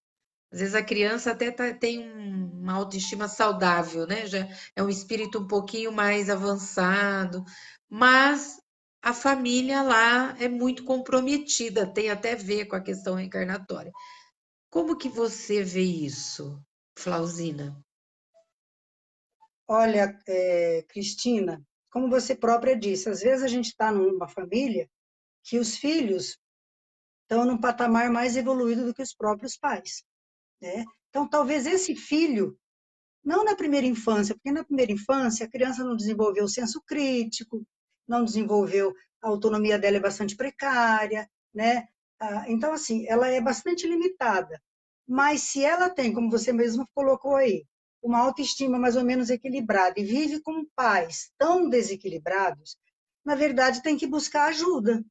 Às vezes a criança até tem uma autoestima saudável, né? Já é um espírito um pouquinho mais avançado, mas a família lá é muito comprometida, tem até a ver com a questão reencarnatória. Como que você vê isso, Flauzina? Olha, Cristina, como você própria disse, às vezes a gente está numa família que os filhos estão num patamar mais evoluído do que os próprios pais, né? Então, talvez esse filho, não na primeira infância, porque na primeira infância a criança não desenvolveu o senso crítico, não desenvolveu, a autonomia dela é bastante precária, né? Então, assim, ela é bastante limitada. Mas se ela tem, como você mesmo colocou aí, uma autoestima mais ou menos equilibrada e vive com pais tão desequilibrados, na verdade tem que buscar ajuda,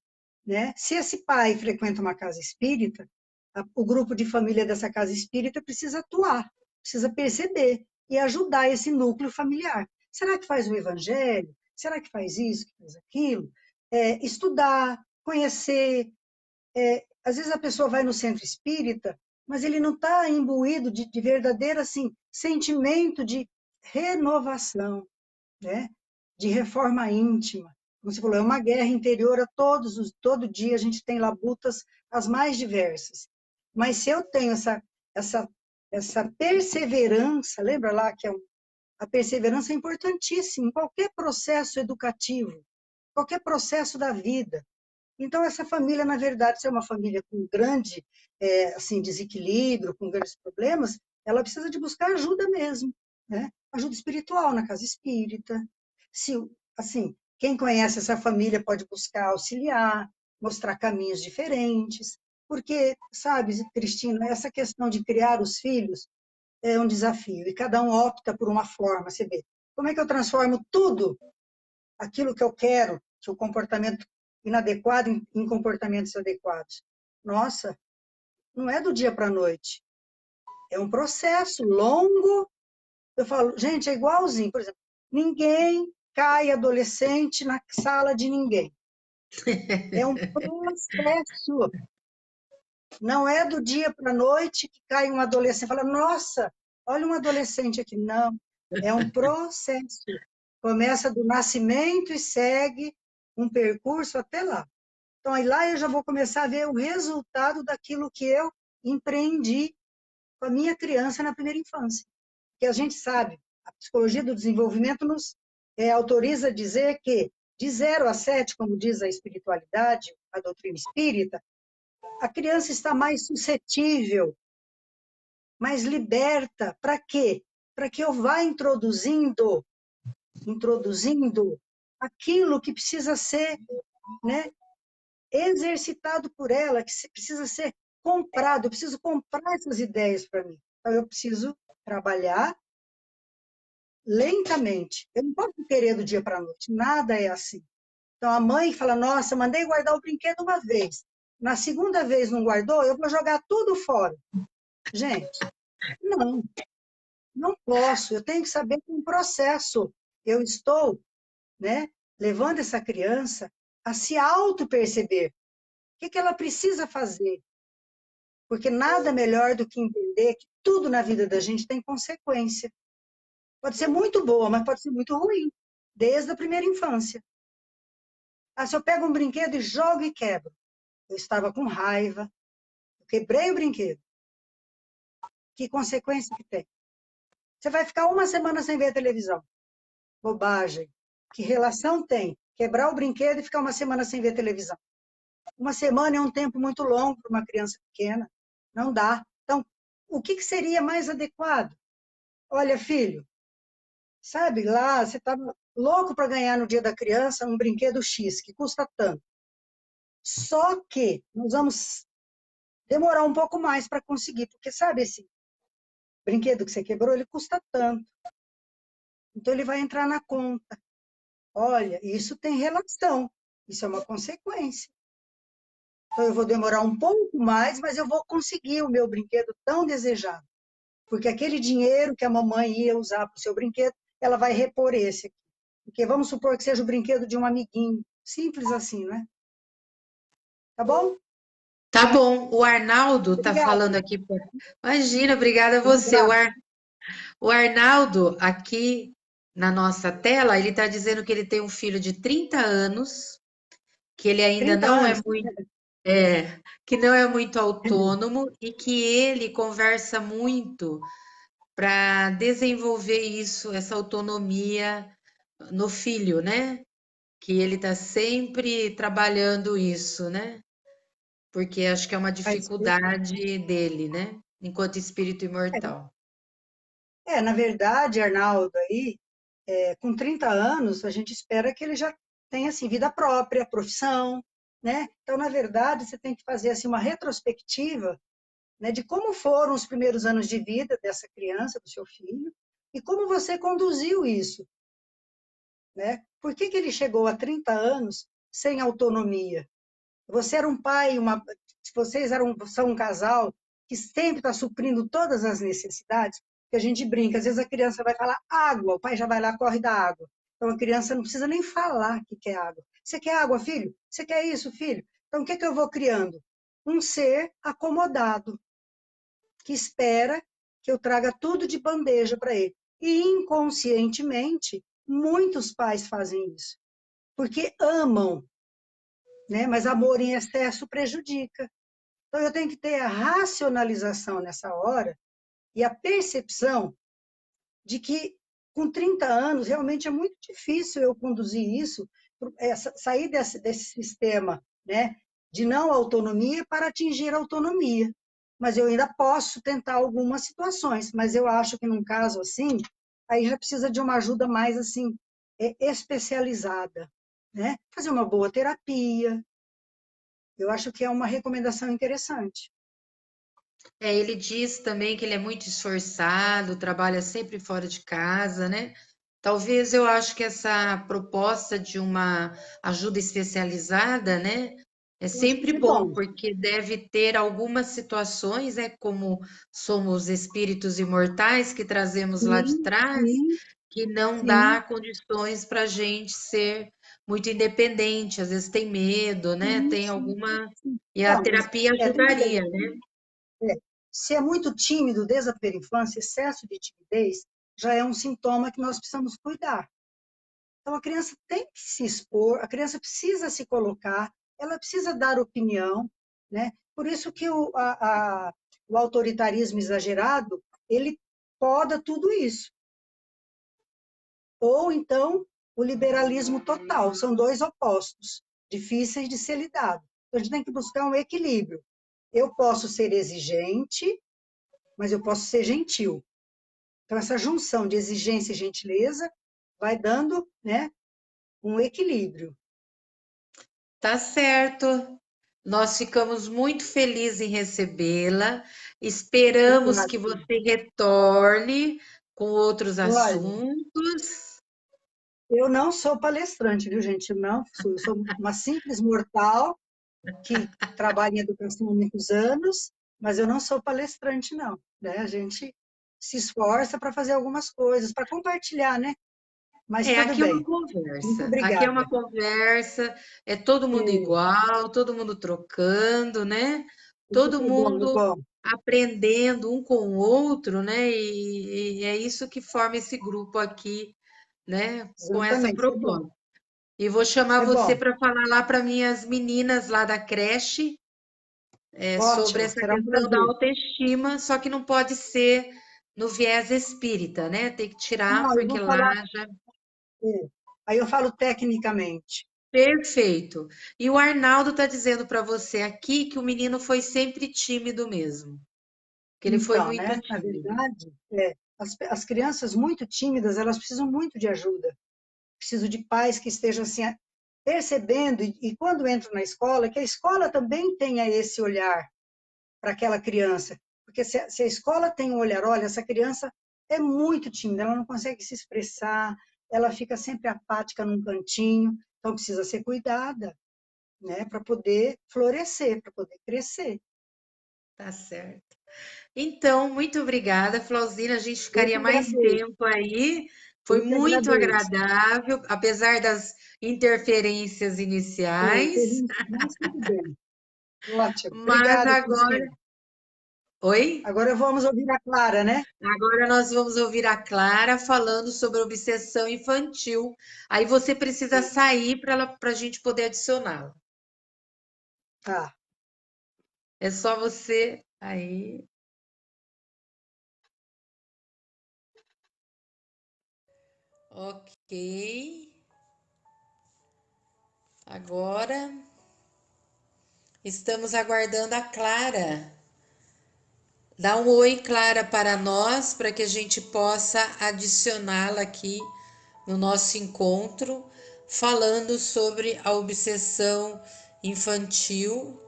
né? Se esse pai frequenta uma casa espírita, o grupo de família dessa casa espírita precisa atuar, precisa perceber e ajudar esse núcleo familiar. Será que faz o evangelho? Será que faz isso, que faz aquilo? Estudar, conhecer. Às vezes a pessoa vai no centro espírita, mas ele não está imbuído de verdadeiro assim, sentimento de renovação, né? De reforma íntima. Como você falou, é uma guerra interior todo dia a gente tem labutas as mais diversas. Mas se eu tenho essa, essa perseverança, lembra lá que a perseverança é importantíssima em qualquer processo educativo, qualquer processo da vida. Então, essa família, na verdade, se é uma família com grande assim, desequilíbrio, com grandes problemas, ela precisa de buscar ajuda mesmo, né? Ajuda espiritual na casa espírita. Se, assim, quem conhece essa família pode buscar auxiliar, mostrar caminhos diferentes, porque, sabe, Cristina, essa questão de criar os filhos é um desafio, e cada um opta por uma forma, você vê. Como é que eu transformo tudo aquilo que eu quero, que o comportamento inadequado em comportamentos adequados. Nossa, não é do dia para a noite. É um processo longo. Eu falo, gente, é igualzinho. Por exemplo, ninguém cai adolescente na sala de ninguém. É um processo. Não é do dia para a noite que cai um adolescente. Fala, nossa, olha um adolescente aqui. Não, é um processo. Começa do nascimento e segue um percurso até lá. Então, aí lá eu já vou começar a ver o resultado daquilo que eu empreendi com a minha criança na primeira infância. Que a gente sabe, a psicologia do desenvolvimento nos autoriza a dizer que de 0 a 7, como diz a espiritualidade, a doutrina espírita, a criança está mais suscetível, mais liberta. Para quê? Para que eu vá introduzindo aquilo que precisa ser, né, exercitado por ela, que precisa ser comprado. Eu preciso comprar essas ideias para mim. Então, eu preciso trabalhar lentamente. Eu não posso querer do dia para a noite. Nada é assim. Então, a mãe fala, nossa, mandei guardar o brinquedo uma vez. Na segunda vez não guardou, eu vou jogar tudo fora. Gente, não, não posso. Eu tenho que saber que é um processo. Eu estou, né, levando essa criança a se auto-perceber. O que ela precisa fazer? Porque nada melhor do que entender que tudo na vida da gente tem consequência. Pode ser muito boa, mas pode ser muito ruim, desde a primeira infância. Se eu pego um brinquedo e jogo e quebro, eu estava com raiva, eu quebrei o brinquedo. Que consequência que tem? Você vai ficar uma semana sem ver a televisão. Bobagem. Que relação tem quebrar o brinquedo e ficar uma semana sem ver a televisão? Uma semana é um tempo muito longo para uma criança pequena. Não dá. Então, o que seria mais adequado? Olha, filho, sabe, lá você está louco para ganhar no Dia da Criança um brinquedo X, que custa tanto. Só que nós vamos demorar um pouco mais para conseguir, porque sabe esse brinquedo que você quebrou, ele custa tanto. Então, ele vai entrar na conta. Olha, isso tem relação, isso é uma consequência. Então, eu vou demorar um pouco mais, mas eu vou conseguir o meu brinquedo tão desejado. Porque aquele dinheiro que a mamãe ia usar para o seu brinquedo, ela vai repor esse aqui. Porque vamos supor que seja o brinquedo de um amiguinho. Simples assim, não é? Tá bom? Tá bom, o Arnaldo tá falando Obrigada. aqui. Imagina, obrigada a Um você. abraço. O Arnaldo, aqui na nossa tela, ele está dizendo que ele tem um filho de 30 anos, que ele ainda 30 não é anos. muito, que não é muito autônomo e que ele conversa muito para desenvolver isso, essa autonomia no filho, né? Que ele está sempre trabalhando isso, né? Porque acho que é uma Mas, dificuldade dele, né? Enquanto espírito imortal. na verdade, Arnaldo, aí, com 30 anos, a gente espera que ele já tenha assim, vida própria, profissão, né? Então, na verdade, você tem que fazer assim, uma retrospectiva, né, de como foram os primeiros anos de vida dessa criança, do seu filho, e como você conduziu isso, né? Por que que ele chegou a 30 anos sem autonomia? Você era um pai, vocês são um casal que sempre está suprindo todas as necessidades, que a gente brinca, às vezes a criança vai falar água, o pai já vai lá, corre da água. Então a criança não precisa nem falar que quer água. Você quer água, filho? Você quer isso, filho? Então o que que eu vou criando? Um ser acomodado, que espera que eu traga tudo de bandeja para ele. E inconscientemente, muitos pais fazem isso, porque amam, né? Mas amor em excesso prejudica. Então, eu tenho que ter a racionalização nessa hora e a percepção de que, com 30 anos, realmente é muito difícil eu conduzir isso, sair desse sistema, né, de não autonomia para atingir a autonomia. Mas eu ainda posso tentar algumas situações, mas eu acho que num caso assim, aí já precisa de uma ajuda mais assim, especializada, né? Fazer uma boa terapia, eu acho que é uma recomendação interessante. Ele diz também que ele é muito esforçado, trabalha sempre fora de casa, né? Talvez eu acho que essa proposta de uma ajuda especializada, né, é Eu acho sempre que é bom, bom. porque deve ter algumas situações, como somos espíritos imortais que trazemos lá de Sim, trás, sim, que não dá sim, condições para a gente ser muito independente, às vezes tem medo, né? sim, Tem sim, alguma. sim. E a Não, mas terapia tudo ajudaria, bem. né? É. Se é muito tímido desde a primeira infância, excesso de timidez já é um sintoma que nós precisamos cuidar. Então, a criança tem que se expor, a criança precisa se colocar, ela precisa dar opinião, né? Por isso que o autoritarismo exagerado, ele poda tudo isso. Ou então o liberalismo total, são dois opostos, difíceis de ser lidado. Então, a gente tem que buscar um equilíbrio. Eu posso ser exigente, mas eu posso ser gentil. Então, essa junção de exigência e gentileza vai dando, né, um equilíbrio. Tá certo. Nós ficamos muito felizes em recebê-la. Esperamos que Obrigada. você retorne com outros Olha, assuntos. eu não sou palestrante, viu, gente? Não, sou uma simples mortal que trabalha em educação há muitos anos, mas eu não sou palestrante, não. Né? A gente se esforça para fazer algumas coisas, para compartilhar, né? Mas tudo Aqui é uma bem. Muito conversa. Aqui é uma obrigada. conversa, é todo mundo É, igual, todo mundo trocando, né? isso Todo é bom, é mundo bom. aprendendo um com o outro, né? E é isso que forma esse grupo aqui, né? Com essa Exatamente, isso é bom. proposta. E vou chamar É você bom. para falar lá para minhas meninas lá da creche, sobre Ótimo, essa será um questão da prazer. autoestima, só que não pode ser no viés espírita, né? Tem que tirar, Não, eu porque vou lá falar. já. É. Aí eu falo tecnicamente. Perfeito. E o Arnaldo está dizendo para você aqui que o menino foi sempre tímido mesmo, que ele foi Então, muito né, na tímido. verdade, as crianças muito tímidas, elas precisam muito de ajuda. Precisam de pais que estejam assim, percebendo, e quando entram na escola, que a escola também tenha esse olhar para aquela criança. Porque se a escola tem um olhar, olha, essa criança é muito tímida, ela não consegue se expressar, ela fica sempre apática num cantinho, então precisa ser cuidada, né, para poder florescer, para poder crescer. Tá certo. Então, muito obrigada, Flauzina. A gente Eu ficaria que mais agradeço, tempo aí. Foi eu que muito agradeço. agradável, apesar das interferências iniciais. Mas tudo bem, ótimo. Mas Obrigada, agora. Cristina. Oi? Agora vamos ouvir a Clara, né? Agora nós vamos ouvir a Clara falando sobre obsessão infantil. Aí você precisa sair para a gente poder adicioná-la. Tá. É só você aí. Ok. Agora estamos aguardando a Clara. Dá um oi, Clara, para nós, para que a gente possa adicioná-la aqui no nosso encontro, falando sobre a obsessão infantil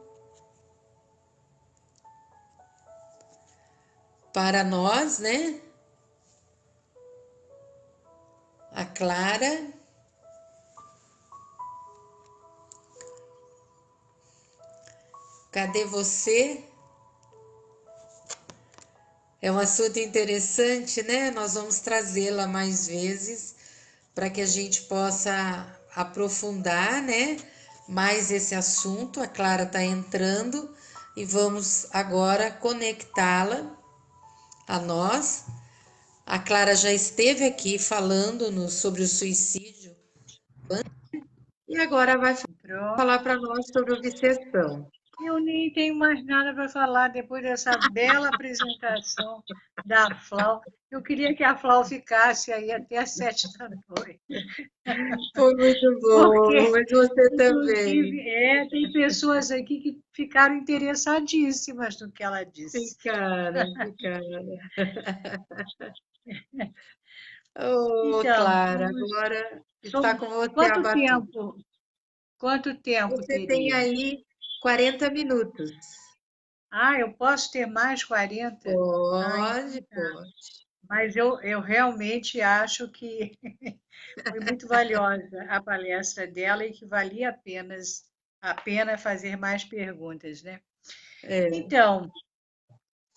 para nós, né? A Clara. Cadê você? É um assunto interessante, né? Nós vamos trazê-la mais vezes para que a gente possa aprofundar, né? Mais esse assunto. A Clara está entrando e vamos agora conectá-la a nós. A Clara já esteve aqui falando sobre o suicídio e agora vai Pronto. falar para nós sobre obsessão. Eu nem tenho mais nada para falar depois dessa bela apresentação da Flau. Eu queria que a Flau ficasse aí até às 7 da noite, Foi muito bom, porque, mas você inclusive, também. tem pessoas aqui que ficaram interessadíssimas no que ela disse. Ficaram. Oh, Então, Clara, agora está sobre com você a quanto batuta. tempo, quanto tempo Você tem teria? aí 40 minutos. Ah, eu posso ter mais 40? Ah, Pode, então tá. pode. Mas eu realmente acho que foi muito valiosa a palestra dela e que valia a pena fazer mais perguntas, né? É, Então,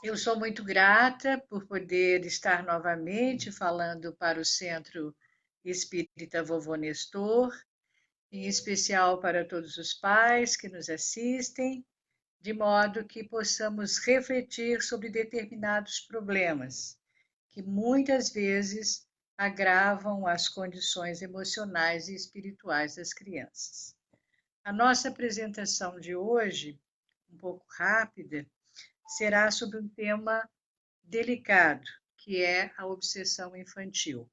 eu sou muito grata por poder estar novamente falando para o Centro Espírita Vovô Nestor, em especial para todos os pais que nos assistem, de modo que possamos refletir sobre determinados problemas que muitas vezes agravam as condições emocionais e espirituais das crianças. A nossa apresentação de hoje, um pouco rápida, será sobre um tema delicado, que é a obsessão infantil.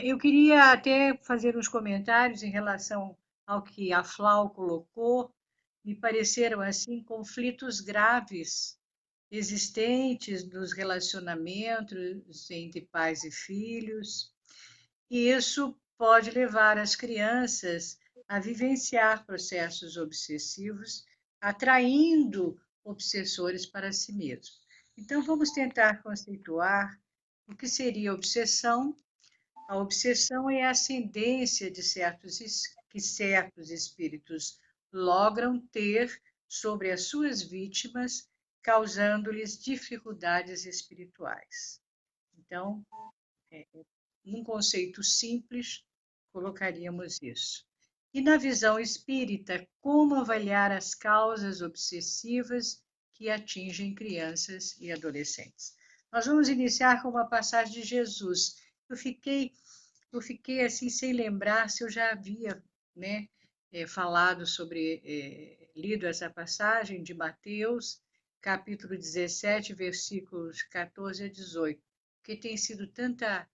Eu queria até fazer uns comentários em relação ao que a Flau colocou. Me pareceram assim conflitos graves existentes nos relacionamentos entre pais e filhos, e isso pode levar as crianças a vivenciar processos obsessivos, atraindo obsessores para si mesmos. Então, vamos tentar conceituar o que seria obsessão. A obsessão é a ascendência que certos espíritos logram ter sobre as suas vítimas, causando-lhes dificuldades espirituais. Então, num conceito simples, colocaríamos isso. E na visão espírita, como avaliar as causas obsessivas que atingem crianças e adolescentes? Nós vamos iniciar com uma passagem de Jesus. Eu fiquei assim sem lembrar se eu já havia, né, falado sobre, lido essa passagem de Mateus, capítulo 17, versículos 14 a 18, porque tem sido tanta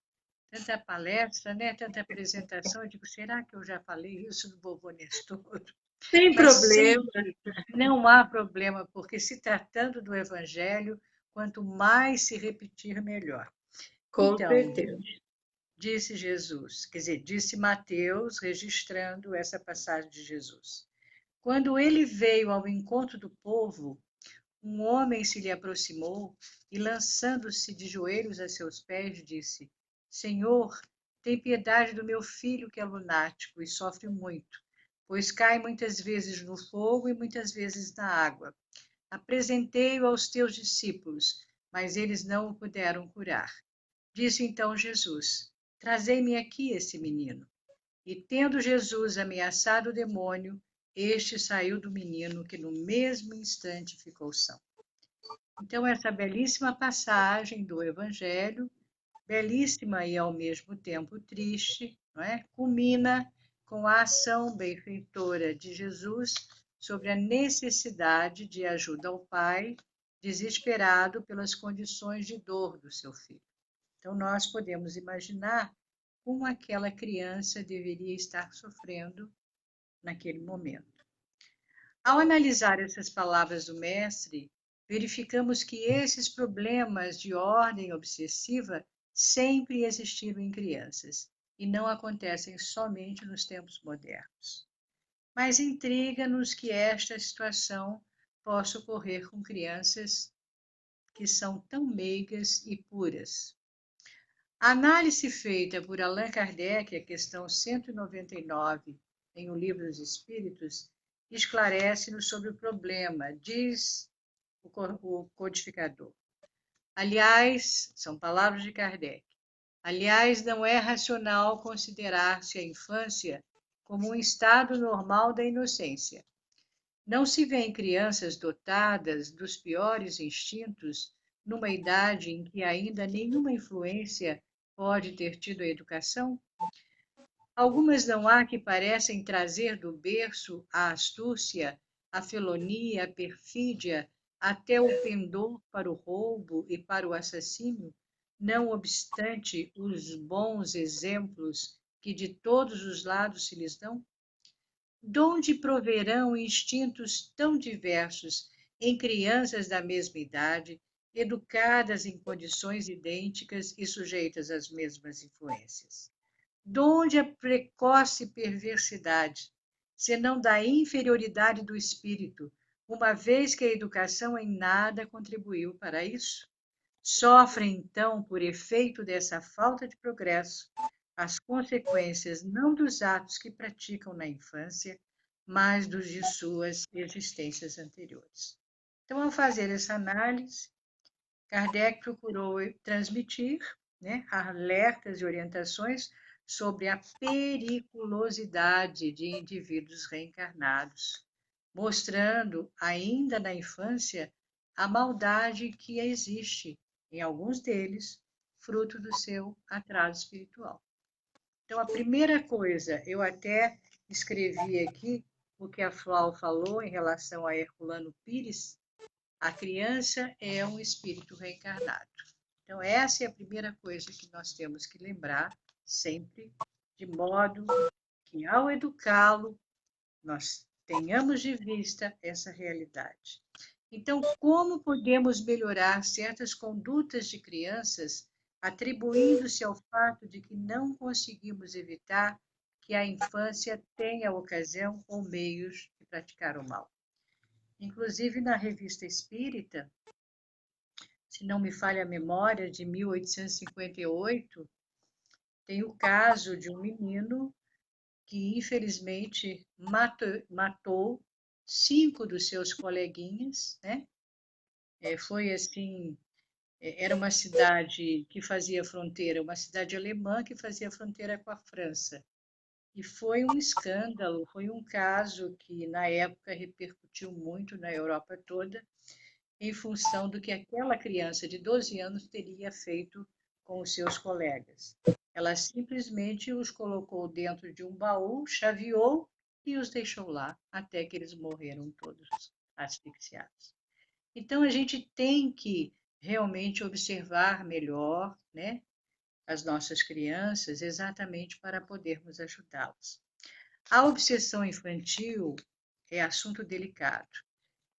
palestra, né, tanta apresentação, eu digo, será que eu já falei isso no Vovô Nestor? sem Mas problema, sempre não há problema, porque se tratando do Evangelho, quanto mais se repetir, melhor. com Então, certeza. disse Jesus, quer dizer, disse Mateus, registrando essa passagem de Jesus. Quando ele veio ao encontro do povo, um homem se lhe aproximou e, lançando-se de joelhos a seus pés, disse: Senhor, tem piedade do meu filho que é lunático e sofre muito, pois cai muitas vezes no fogo e muitas vezes na água. Apresentei-o aos teus discípulos, mas eles não o puderam curar. Disse então Jesus: Trazei-me aqui esse menino. E tendo Jesus ameaçado o demônio, este saiu do menino, que no mesmo instante ficou são. Então, essa belíssima passagem do Evangelho, belíssima e ao mesmo tempo triste, não é? Culmina com a ação benfeitora de Jesus sobre a necessidade de ajuda ao Pai, desesperado pelas condições de dor do seu filho. Então, nós podemos imaginar como aquela criança deveria estar sofrendo naquele momento. Ao analisar essas palavras do Mestre, verificamos que esses problemas de ordem obsessiva sempre existiram em crianças e não acontecem somente nos tempos modernos. Mas intriga-nos que esta situação possa ocorrer com crianças que são tão meigas e puras. A análise feita por Allan Kardec, a questão 199, em O Livro dos Espíritos, esclarece-nos sobre o problema, diz o codificador. Aliás, são palavras de Kardec, aliás, não é racional considerar-se a infância como um estado normal da inocência. Não se vêem crianças dotadas dos piores instintos numa idade em que ainda nenhuma influência pode ter tido a educação? Algumas não há que parecem trazer do berço a astúcia, a felonia, a perfídia, até o pendor para o roubo e para o assassínio, não obstante os bons exemplos que de todos os lados se lhes dão? Donde proverão instintos tão diversos em crianças da mesma idade, educadas em condições idênticas e sujeitas às mesmas influências? Donde a precoce perversidade, senão da inferioridade do espírito, uma vez que a educação em nada contribuiu para isso? Sofrem, então, por efeito dessa falta de progresso, as consequências não dos atos que praticam na infância, mas dos de suas existências anteriores. Então, ao fazer essa análise, Kardec procurou transmitir, né, alertas e orientações sobre a periculosidade de indivíduos reencarnados, mostrando, ainda na infância, a maldade que existe em alguns deles, fruto do seu atraso espiritual. Então, a primeira coisa, eu até escrevi aqui o que a Flau falou em relação a Herculano Pires: a criança é um espírito reencarnado. Então, essa é a primeira coisa que nós temos que lembrar sempre, de modo que, ao educá-lo, nós tenhamos de vista essa realidade. Então, como podemos melhorar certas condutas de crianças, atribuindo-se ao fato de que não conseguimos evitar que a infância tenha ocasião ou meios de praticar o mal? Inclusive, na Revista Espírita, se não me falha a memória, de 1858, tem o caso de um menino que, infelizmente, matou 5 dos seus coleguinhas, né? Foi assim, era uma cidade que fazia fronteira, uma cidade alemã que fazia fronteira com a França. E foi um escândalo, foi um caso que, na época, repercutiu muito na Europa toda, em função do que aquela criança de 12 anos teria feito com os seus colegas. Ela simplesmente os colocou dentro de um baú, chaveou e os deixou lá, até que eles morreram todos asfixiados. Então, a gente tem que realmente observar melhor, né, as nossas crianças, exatamente para podermos ajudá-las. A obsessão infantil é assunto delicado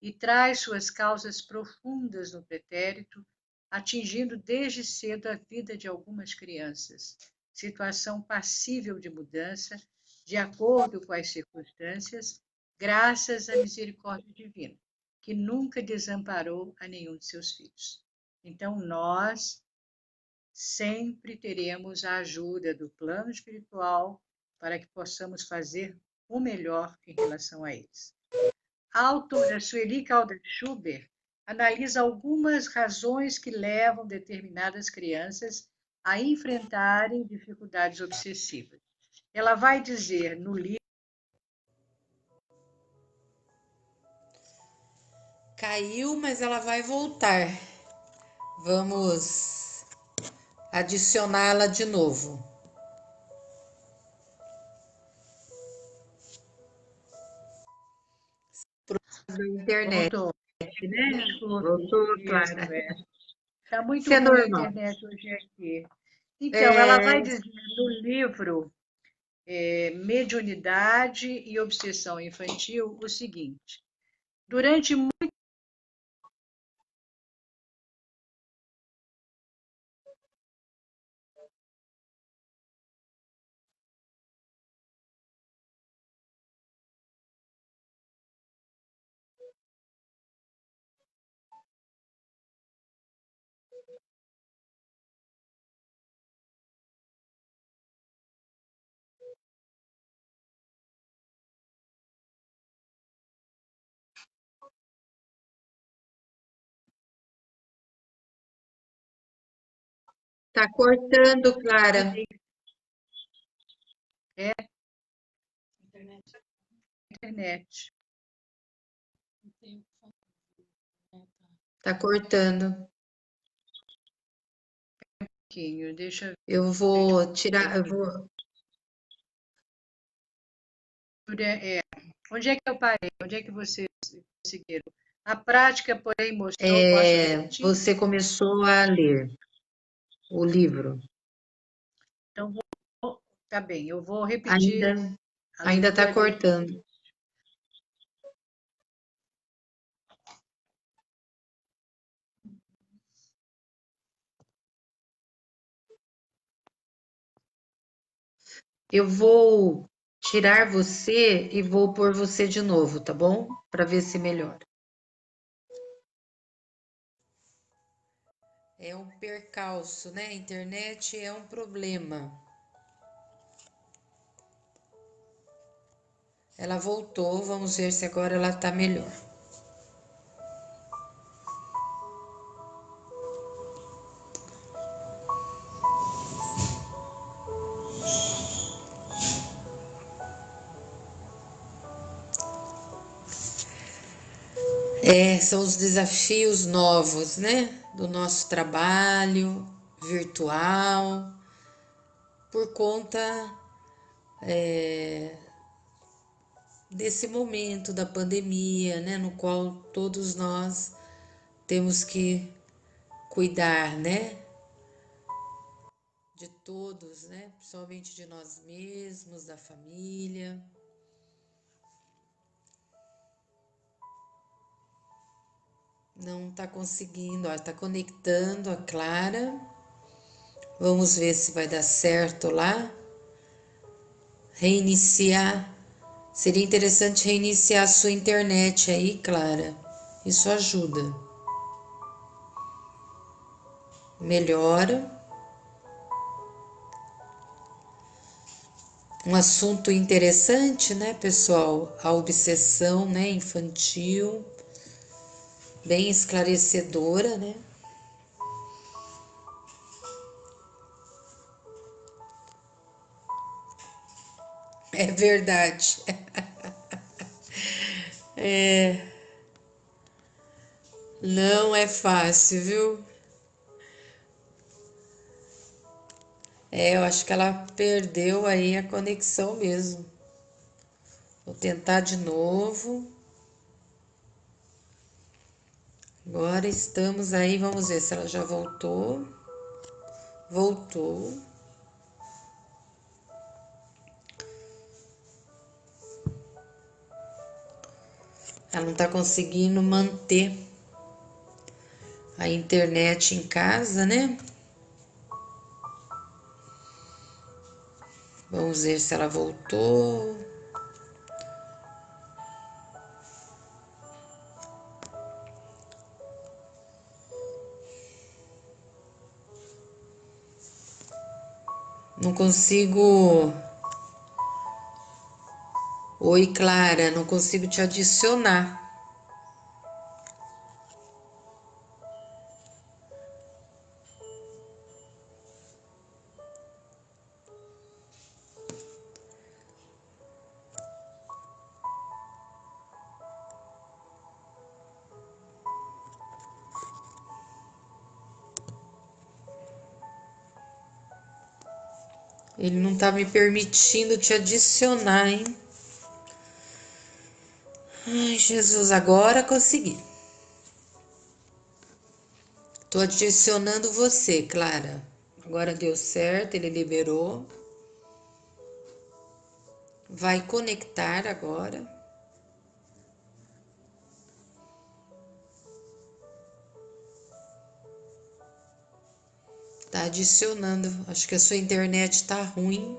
e traz suas causas profundas no pretérito, atingindo desde cedo a vida de algumas crianças, situação passível de mudança, de acordo com as circunstâncias, graças à misericórdia divina. que nunca desamparou a nenhum de seus filhos. Então, nós sempre teremos a ajuda do plano espiritual para que possamos fazer o melhor em relação a eles. A autora Sueli Caldas Schubert analisa algumas razões que levam determinadas crianças a enfrentarem dificuldades obsessivas. Ela vai dizer no livro. Caiu, mas ela vai voltar. Vamos adicioná-la de novo. Da internet, Voltou, né? desculpe. Voltou, Isso, Clara. Está muito Isso é ruim a normal. internet hoje aqui. Então, ela vai É, dizer no livro Mediunidade e Obsessão Infantil o seguinte: durante tá cortando, Clara. internet. Tá cortando. Deixa Eu vou tirar, eu vou. eu ver. Onde é que eu parei? Onde é que vocês conseguiram? A prática, porém, mostrou. Posso repetir? Você começou a ler o livro. Então, tá bem, eu vou repetir Ainda, a ainda tá leitura desse. cortando. Eu vou tirar você e vou pôr você de novo, tá bom? Para ver se melhora. É um percalço, né? A internet é um problema. Ela voltou, vamos ver se agora ela tá melhor. São os desafios novos, né? Do nosso trabalho virtual, por conta desse momento da pandemia, né? No qual todos nós temos que cuidar, né? De todos, né? Principalmente de nós mesmos, da família. Não tá conseguindo, ó, tá conectando a Clara. Vamos ver se vai dar certo lá. Reiniciar. Seria interessante reiniciar a sua internet aí, Clara. Isso ajuda. Melhora. Um assunto interessante, né, pessoal? A obsessão, né, infantil. Bem esclarecedora, né? É verdade. Não é fácil, viu? Eu acho que ela perdeu aí a conexão mesmo. Vou tentar de novo. Agora estamos aí, vamos ver se ela já voltou. Voltou. Ela não tá conseguindo manter a internet em casa, né? Vamos ver se ela voltou. Não consigo. Oi, Clara, não consigo te adicionar. Ele não tá me permitindo te adicionar, hein? Ai, Jesus, agora consegui. Tô adicionando você, Clara. Agora deu certo, ele liberou. Vai conectar agora. Tá adicionando. Acho que a sua internet tá ruim.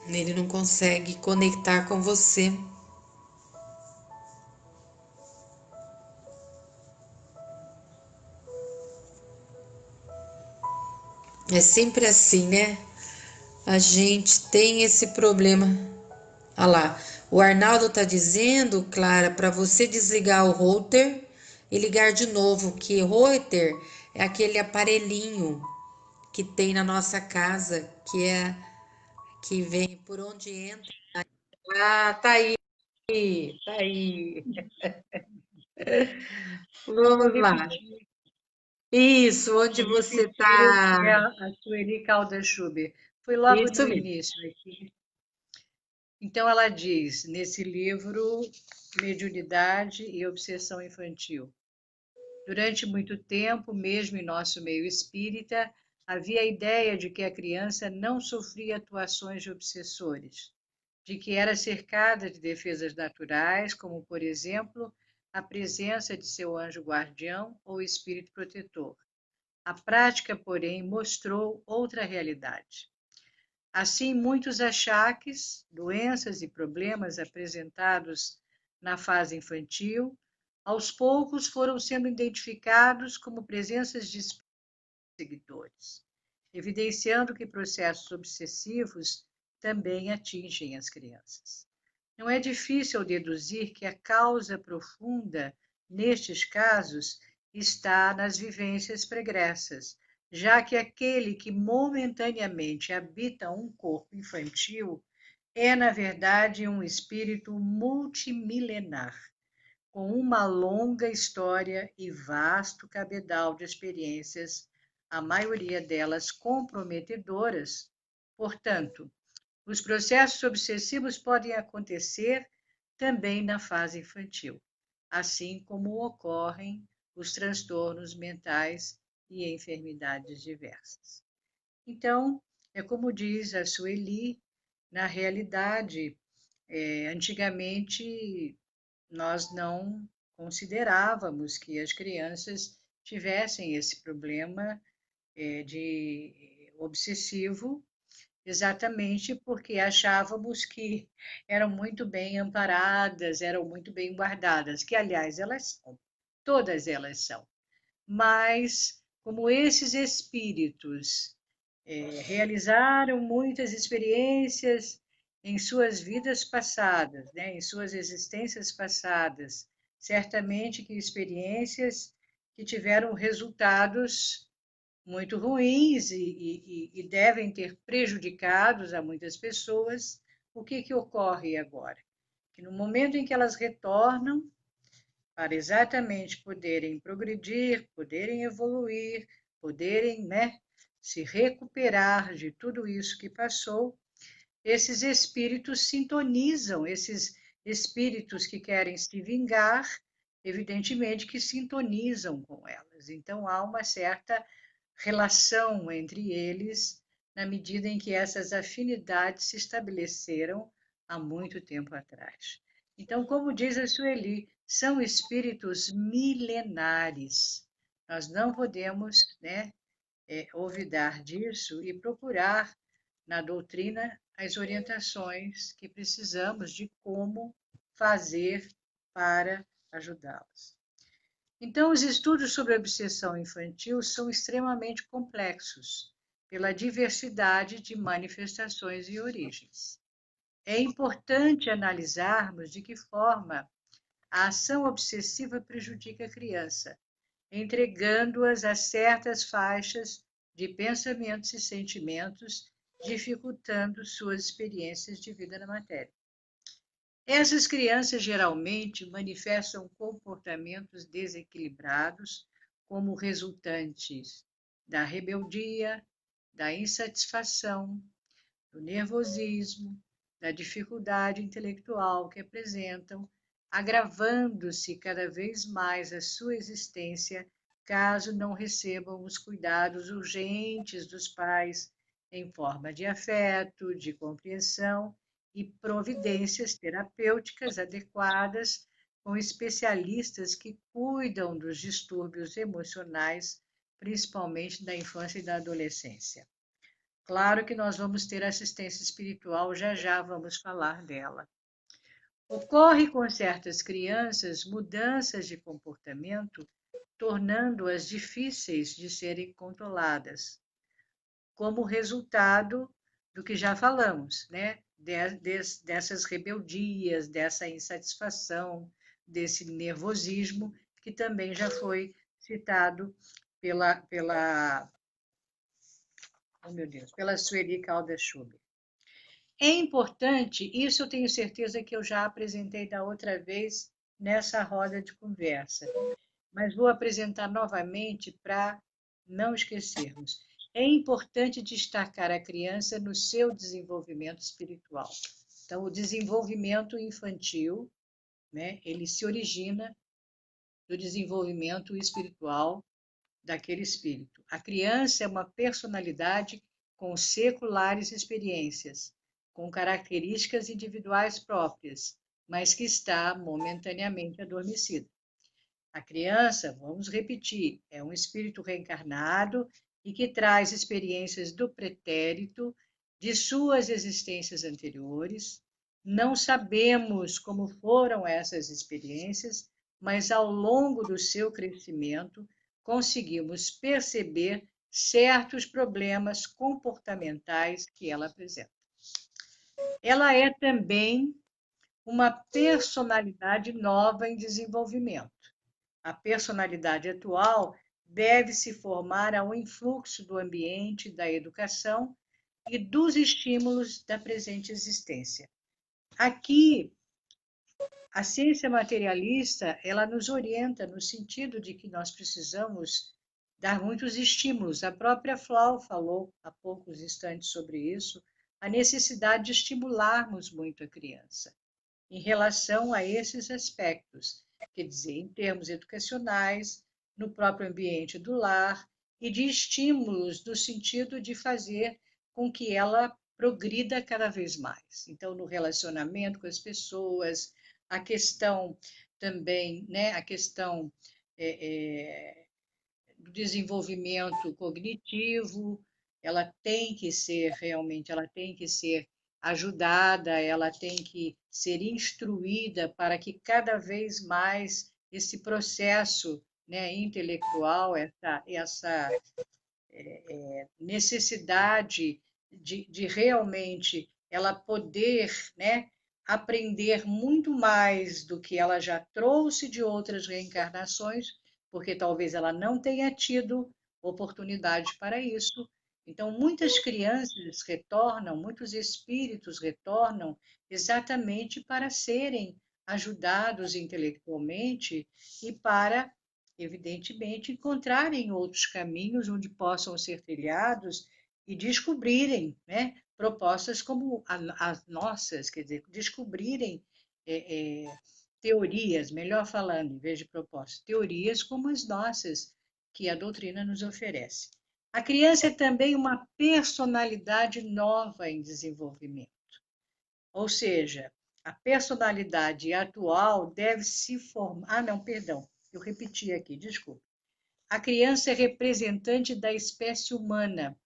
Ele não consegue conectar com você. É sempre assim, né? A gente tem esse problema. Olha lá, o Arnaldo tá dizendo, Clara, para você desligar o router e ligar de novo, que router é aquele aparelhinho que tem na nossa casa, que vem por onde entra. Ah, tá aí, tá aí. Eu vou Vamos lá. repetir, Isso, onde vou você repetir o que tá. a Sueli Caldas-Schuber. Foi logo Isso no mesmo. início aqui. Então, ela diz, nesse livro, Mediunidade e Obsessão Infantil. Durante muito tempo, mesmo em nosso meio espírita, havia a ideia de que a criança não sofria atuações de obsessores, de que era cercada de defesas naturais, como, por exemplo, a presença de seu anjo guardião ou espírito protetor. A prática, porém, mostrou outra realidade. Assim, muitos achaques, doenças e problemas apresentados na fase infantil, aos poucos foram sendo identificados como presenças de seguidores, evidenciando que processos obsessivos também atingem as crianças. Não é difícil deduzir que a causa profunda nestes casos está nas vivências pregressas, já que aquele que momentaneamente habita um corpo infantil é, na verdade, um espírito multimilenar, com uma longa história e vasto cabedal de experiências, a maioria delas comprometedoras. Portanto, os processos obsessivos podem acontecer também na fase infantil, assim como ocorrem os transtornos mentais e enfermidades diversas. Então, é como diz a Sueli, na realidade, antigamente nós não considerávamos que as crianças tivessem esse problema de obsessivo, exatamente porque achávamos que eram muito bem amparadas, eram muito bem guardadas, que aliás elas são, todas elas são. Mas como esses espíritos realizaram muitas experiências em suas vidas passadas, né, em suas existências passadas, certamente que experiências que tiveram resultados muito ruins e devem ter prejudicados a muitas pessoas. O que que ocorre agora? Que no momento em que elas retornam para exatamente poderem progredir, poderem evoluir, poderem, né, se recuperar de tudo isso que passou, esses espíritos sintonizam, esses espíritos que querem se vingar, evidentemente que sintonizam com elas. Então há uma certa relação entre eles, na medida em que essas afinidades se estabeleceram há muito tempo atrás. Então, como diz a Sueli, são espíritos milenares. Nós não podemos, né, olvidar disso e procurar na doutrina as orientações que precisamos de como fazer para ajudá-los. Então, os estudos sobre a obsessão infantil são extremamente complexos, pela diversidade de manifestações e origens. É importante analisarmos de que forma a ação obsessiva prejudica a criança, entregando-as a certas faixas de pensamentos e sentimentos, dificultando suas experiências de vida na matéria. Essas crianças geralmente manifestam comportamentos desequilibrados como resultantes da rebeldia, da insatisfação, do nervosismo, da dificuldade intelectual que apresentam, agravando-se cada vez mais a sua existência caso não recebam os cuidados urgentes dos pais em forma de afeto, de compreensão e providências terapêuticas adequadas com especialistas que cuidam dos distúrbios emocionais, principalmente da infância e da adolescência. Claro que nós vamos ter assistência espiritual, já já vamos falar dela. Ocorre com certas crianças mudanças de comportamento, tornando-as difíceis de serem controladas, como resultado do que já falamos, né? Dessas rebeldias, dessa insatisfação, desse nervosismo, que também já foi citado pela Sueli Caldas-Schubert. É importante, isso eu tenho certeza que eu já apresentei da outra vez nessa roda de conversa, mas vou apresentar novamente para não esquecermos. É importante destacar a criança no seu desenvolvimento espiritual. Então, o desenvolvimento infantil, né, ele se origina do desenvolvimento espiritual daquele espírito. A criança é uma personalidade com seculares experiências, com características individuais próprias, mas que está momentaneamente adormecida. A criança, vamos repetir, é um espírito reencarnado e que traz experiências do pretérito, de suas existências anteriores. Não sabemos como foram essas experiências, mas ao longo do seu crescimento, conseguimos perceber certos problemas comportamentais que ela apresenta. Ela é também uma personalidade nova em desenvolvimento. A personalidade atual deve se formar ao influxo do ambiente, da educação e dos estímulos da presente existência. Aqui, a ciência materialista, ela nos orienta no sentido de que nós precisamos dar muitos estímulos. A própria Flau falou há poucos instantes sobre isso, a necessidade de estimularmos muito a criança em relação a esses aspectos, quer dizer, em termos educacionais, no próprio ambiente do lar e de estímulos no sentido de fazer com que ela progrida cada vez mais. Então, no relacionamento com as pessoas, a questão também, né, a questão do desenvolvimento cognitivo, ela tem que ser realmente, ela tem que ser ajudada, ela tem que ser instruída para que cada vez mais esse processo, né, intelectual, essa necessidade de realmente ela poder, né, aprender muito mais do que ela já trouxe de outras reencarnações, porque talvez ela não tenha tido oportunidade para isso. Então, muitas crianças retornam, muitos espíritos retornam exatamente para serem ajudados intelectualmente e para, evidentemente, encontrarem outros caminhos onde possam ser trilhados e descobrirem, né, propostas como as nossas, quer dizer, descobrirem teorias, melhor falando, em vez de propostas, teorias como as nossas, que a doutrina nos oferece. A criança é também uma personalidade nova em desenvolvimento, ou seja, a personalidade atual deve se formar. Ah, não, perdão, eu repeti aqui, desculpa. A criança é representante da espécie humana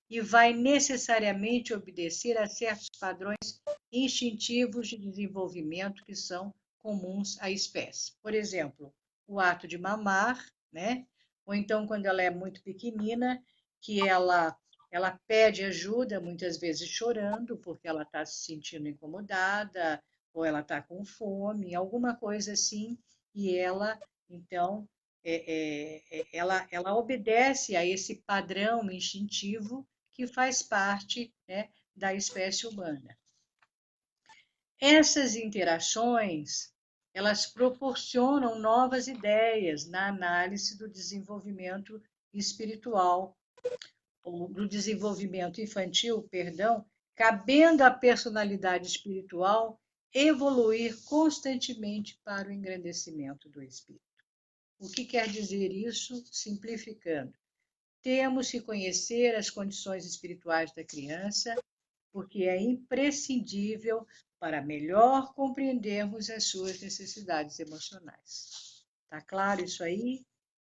e vai necessariamente obedecer a certos padrões instintivos de desenvolvimento que são comuns à espécie. Por exemplo, o ato de mamar, né? Ou então quando ela é muito pequenina, que ela pede ajuda, muitas vezes chorando, porque ela está se sentindo incomodada, ou ela está com fome, alguma coisa assim, e ela, então, ela obedece a esse padrão instintivo que faz parte, né, da espécie humana. Essas interações, elas proporcionam novas ideias na análise do desenvolvimento espiritual, ou do desenvolvimento infantil, perdão, cabendo à personalidade espiritual evoluir constantemente para o engrandecimento do espírito. O que quer dizer isso? Simplificando. Temos que conhecer as condições espirituais da criança, porque é imprescindível para melhor compreendermos as suas necessidades emocionais. Tá claro isso aí?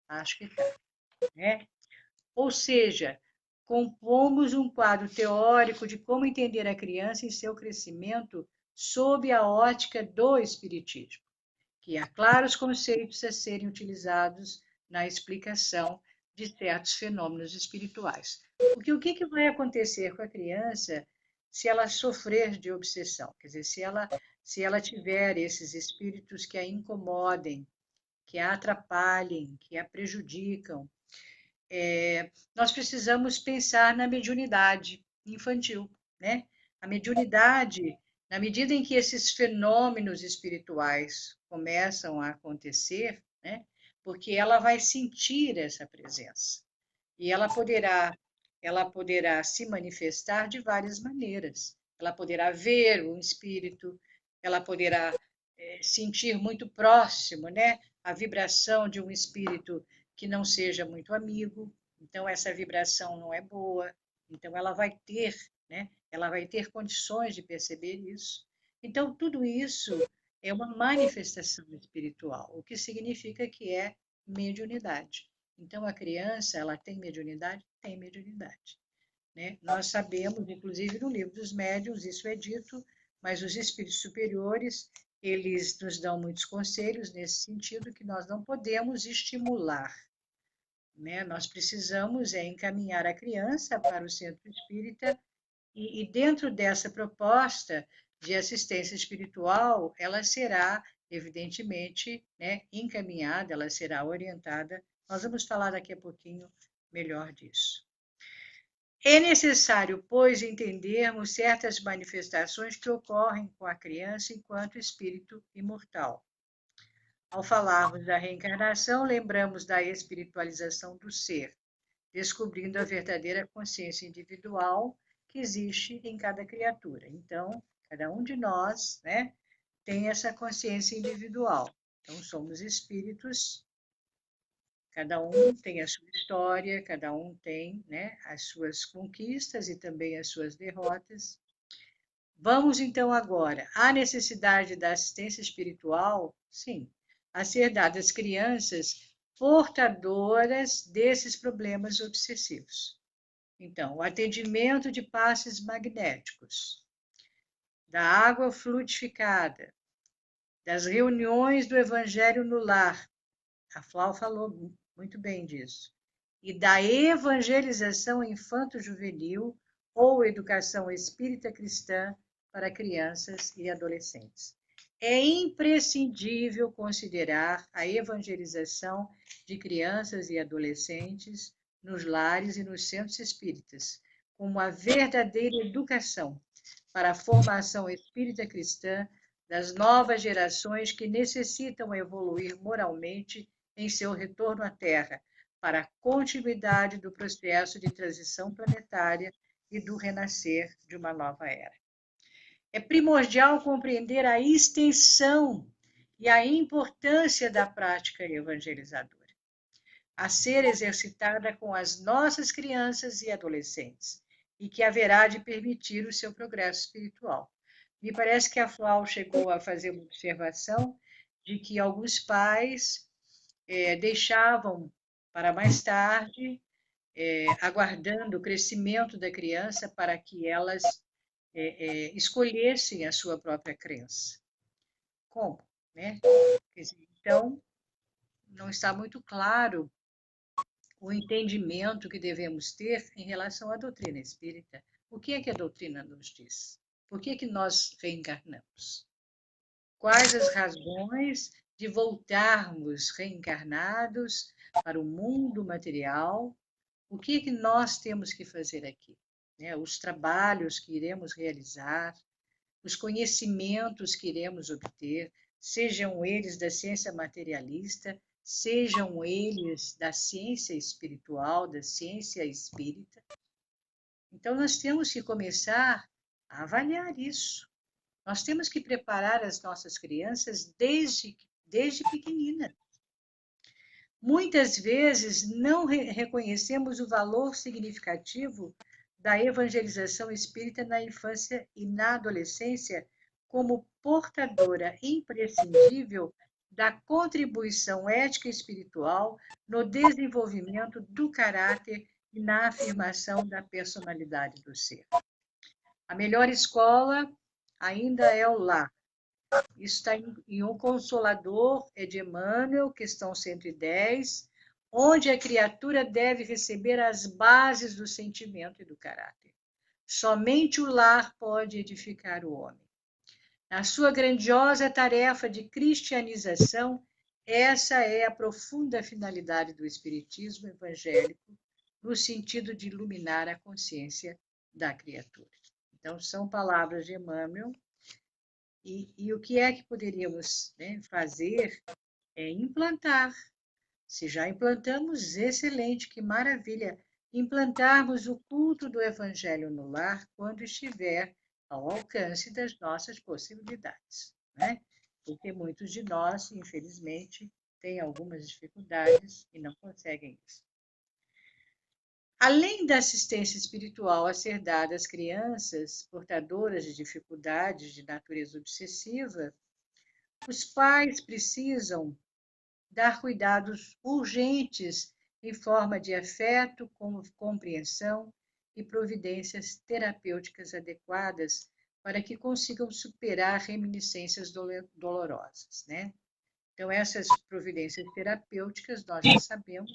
Acho que tá, né? Ou seja, compomos um quadro teórico de como entender a criança em seu crescimento sob a ótica do espiritismo, que há claros conceitos a serem utilizados na explicação de certos fenômenos espirituais. Porque o que vai acontecer com a criança se ela sofrer de obsessão? Quer dizer, se ela tiver esses espíritos que a incomodem, que a atrapalhem, que a prejudicam, nós precisamos pensar na mediunidade infantil, né? A mediunidade, na medida em que esses fenômenos espirituais começam a acontecer, né? Porque ela vai sentir essa presença e ela poderá se manifestar de várias maneiras. Ela poderá ver um espírito, ela poderá sentir muito próximo, né? A vibração de um espírito que não seja muito amigo, então essa vibração não é boa, então ela vai ter, né? Ela vai ter condições de perceber isso. Então tudo isso é uma manifestação espiritual, o que significa que é mediunidade. Então a criança, ela tem mediunidade? Tem mediunidade, né? Nós sabemos, inclusive no livro dos médiuns, isso é dito, mas os espíritos superiores, eles nos dão muitos conselhos nesse sentido, que nós não podemos estimular, né? Nós precisamos encaminhar a criança para o centro espírita e dentro dessa proposta de assistência espiritual, ela será, evidentemente, né, encaminhada, ela será orientada. Nós vamos falar daqui a pouquinho melhor disso. É necessário, pois, entendermos certas manifestações que ocorrem com a criança enquanto espírito imortal. Ao falarmos da reencarnação, lembramos da espiritualização do ser, descobrindo a verdadeira consciência individual que existe em cada criatura. Então, cada um de nós, né, tem essa consciência individual. Então, somos espíritos, cada um tem a sua história, cada um tem, né, as suas conquistas e também as suas derrotas. Vamos então agora à necessidade da assistência espiritual, sim, a ser dada às crianças portadoras desses problemas obsessivos. Então, o atendimento de passes magnéticos, da água fluidificada, das reuniões do Evangelho no lar, a Flau falou muito bem disso, e da evangelização infanto-juvenil ou educação espírita cristã para crianças e adolescentes. É imprescindível considerar a evangelização de crianças e adolescentes nos lares e nos centros espíritas como uma verdadeira educação para a formação espírita cristã das novas gerações que necessitam evoluir moralmente em seu retorno à Terra, para a continuidade do processo de transição planetária e do renascer de uma nova era. É primordial compreender a extensão e a importância da prática evangelizadora, a ser exercitada com as nossas crianças e adolescentes, e que haverá de permitir o seu progresso espiritual. Me parece que a Flau chegou a fazer uma observação de que alguns pais deixavam para mais tarde, aguardando o crescimento da criança para que elas escolhessem a sua própria crença. Como? Né? Então, não está muito claro o entendimento que devemos ter em relação à doutrina espírita. O que é que a doutrina nos diz? Por que nós reencarnamos? Quais as razões de voltarmos reencarnados para o mundo material? O que é que nós temos que fazer aqui? Os trabalhos que iremos realizar, os conhecimentos que iremos obter, sejam eles da ciência materialista, sejam eles da ciência espiritual, da ciência espírita. Então, nós temos que começar a avaliar isso. Nós temos que preparar as nossas crianças desde pequeninas. Muitas vezes não reconhecemos o valor significativo da evangelização espírita na infância e na adolescência como portadora imprescindível da contribuição ética e espiritual no desenvolvimento do caráter e na afirmação da personalidade do ser. A melhor escola ainda é o lar. Isso está em O Consolador, é de Emmanuel, questão 110, onde a criatura deve receber as bases do sentimento e do caráter. Somente o lar pode edificar o homem. Na sua grandiosa tarefa de cristianização, essa é a profunda finalidade do Espiritismo evangélico, no sentido de iluminar a consciência da criatura. Então, são palavras de Emmanuel. E o que é que poderíamos, fazer é implantar. Se já implantamos, excelente, que maravilha. Implantarmos o culto do Evangelho no lar quando estiver ao alcance das nossas possibilidades. Porque muitos de nós, infelizmente, têm algumas dificuldades e não conseguem isso. Além da assistência espiritual a ser dada às crianças portadoras de dificuldades de natureza obsessiva, os pais precisam dar cuidados urgentes em forma de afeto, compreensão e providências terapêuticas adequadas para que consigam superar reminiscências dolorosas. Então, essas providências terapêuticas, nós já sabemos,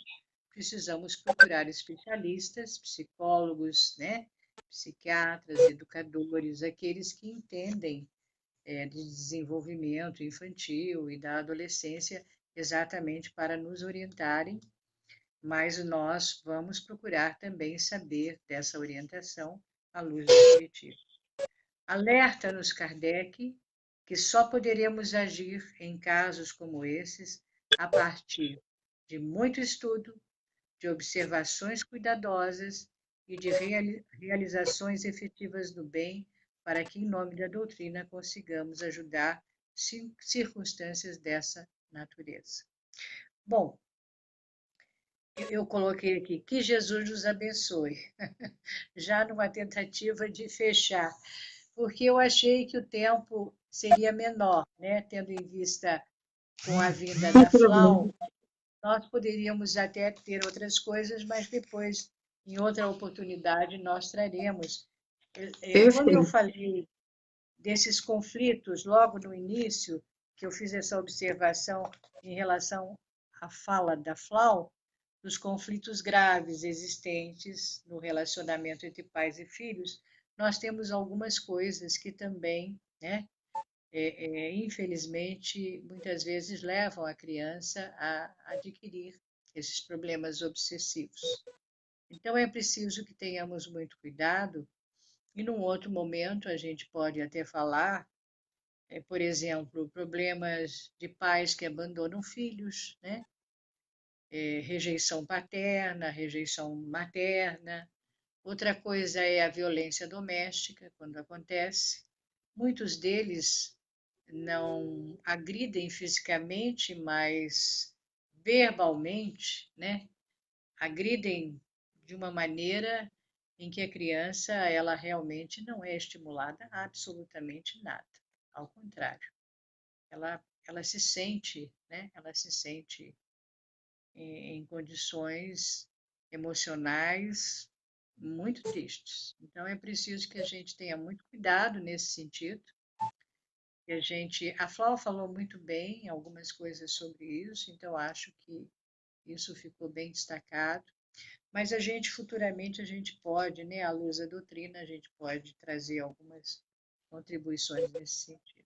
precisamos procurar especialistas, psicólogos, psiquiatras, educadores, aqueles que entendem de desenvolvimento infantil e da adolescência, exatamente para nos orientarem, mas nós vamos procurar também saber dessa orientação à luz do Espiritismo. Alerta-nos Kardec que só poderemos agir em casos como esses a partir de muito estudo, de observações cuidadosas e de realizações efetivas do bem, para que, em nome da doutrina, consigamos ajudar circunstâncias dessa natureza. Bom, eu coloquei aqui, que Jesus nos abençoe, já numa tentativa de fechar, porque eu achei que o tempo seria menor, tendo em vista com a vinda da Flau, nós poderíamos até ter outras coisas, mas depois, em outra oportunidade, nós traremos. Quando eu falei desses conflitos, logo no início, que eu fiz essa observação em relação à fala da Flau, dos conflitos graves existentes no relacionamento entre pais e filhos, nós temos algumas coisas que também, infelizmente, muitas vezes levam a criança a adquirir esses problemas obsessivos. Então, é preciso que tenhamos muito cuidado, e num outro momento a gente pode até falar, por exemplo, problemas de pais que abandonam filhos, rejeição paterna, rejeição materna. Outra coisa é a violência doméstica, quando acontece. Muitos deles não agridem fisicamente, mas verbalmente, agridem de uma maneira em que a criança ela realmente não é estimulada a absolutamente nada. Ao contrário, ela se sente, ela se sente em condições emocionais muito tristes. Então é preciso que a gente tenha muito cuidado nesse sentido. A Flávia falou muito bem algumas coisas sobre isso, então acho que isso ficou bem destacado. Mas futuramente, a gente pode, né, à luz da doutrina, a gente pode trazer algumas contribuições nesse sentido.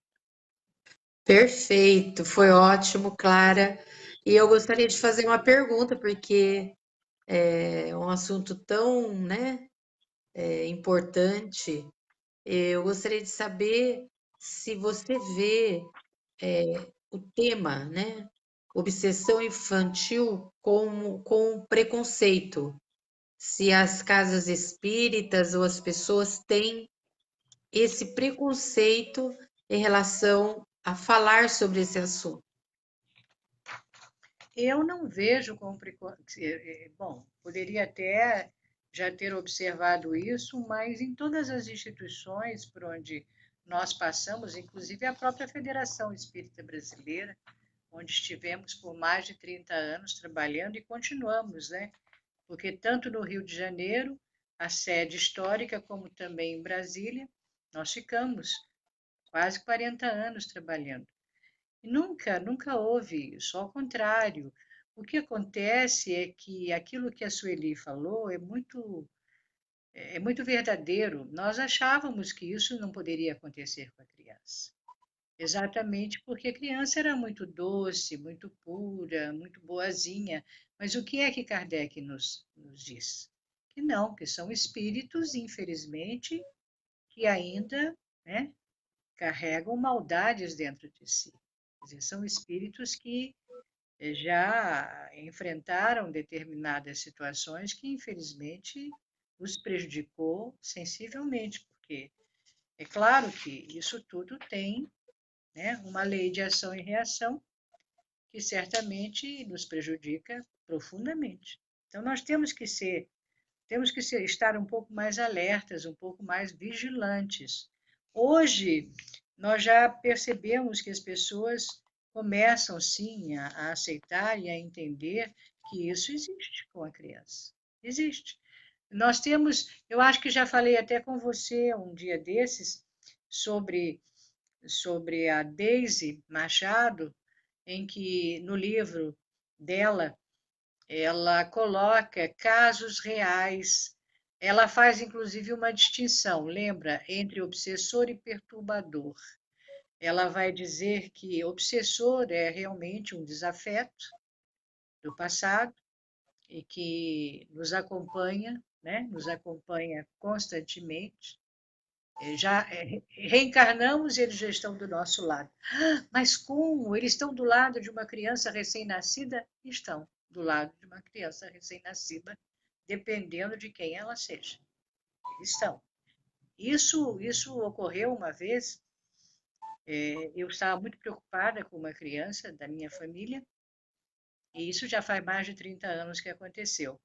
Perfeito, foi ótimo, Clara. E eu gostaria de fazer uma pergunta, porque é um assunto tão, né, importante. Eu gostaria de saber se você vê o tema, né, obsessão infantil com preconceito. Se as casas espíritas ou as pessoas têm esse preconceito em relação a falar sobre esse assunto. Eu não vejo como bom, poderia até já ter observado isso, mas em todas as instituições por onde nós passamos, inclusive a própria Federação Espírita Brasileira, onde estivemos por mais de 30 anos trabalhando e continuamos, né? Porque tanto no Rio de Janeiro, a sede histórica, como também em Brasília, nós ficamos quase 40 anos trabalhando. E nunca houve isso, ao contrário. O que acontece é que aquilo que a Sueli falou é muito verdadeiro. Nós achávamos que isso não poderia acontecer com a criança. Exatamente porque a criança era muito doce, muito pura, muito boazinha. Mas o que é que Kardec nos diz? Que não, que são espíritos, infelizmente, que ainda, né, carregam maldades dentro de si. Quer dizer, são espíritos que já enfrentaram determinadas situações que, infelizmente, os prejudicou sensivelmente, porque é claro que isso tudo tem, né, uma lei de ação e reação que certamente nos prejudica profundamente. Então, nós estar um pouco mais alertas, um pouco mais vigilantes. Hoje, nós já percebemos que as pessoas começam, sim, a aceitar e a entender que isso existe com a criança. Existe. Eu acho que já falei até com você um dia desses sobre, sobre a Daisy Machado, em que no livro dela ela coloca casos reais. Ela faz, inclusive, uma distinção, lembra, entre obsessor e perturbador. Ela vai dizer que obsessor é realmente um desafeto do passado e que nos acompanha, né? Nos acompanha constantemente. Já reencarnamos e eles já estão do nosso lado. Mas como? Eles estão do lado de uma criança recém-nascida? Estão do lado de uma criança recém-nascida, dependendo de quem ela seja. Eles estão. Isso ocorreu uma vez. Eu estava muito preocupada com uma criança da minha família, e isso já faz mais de 30 anos que aconteceu.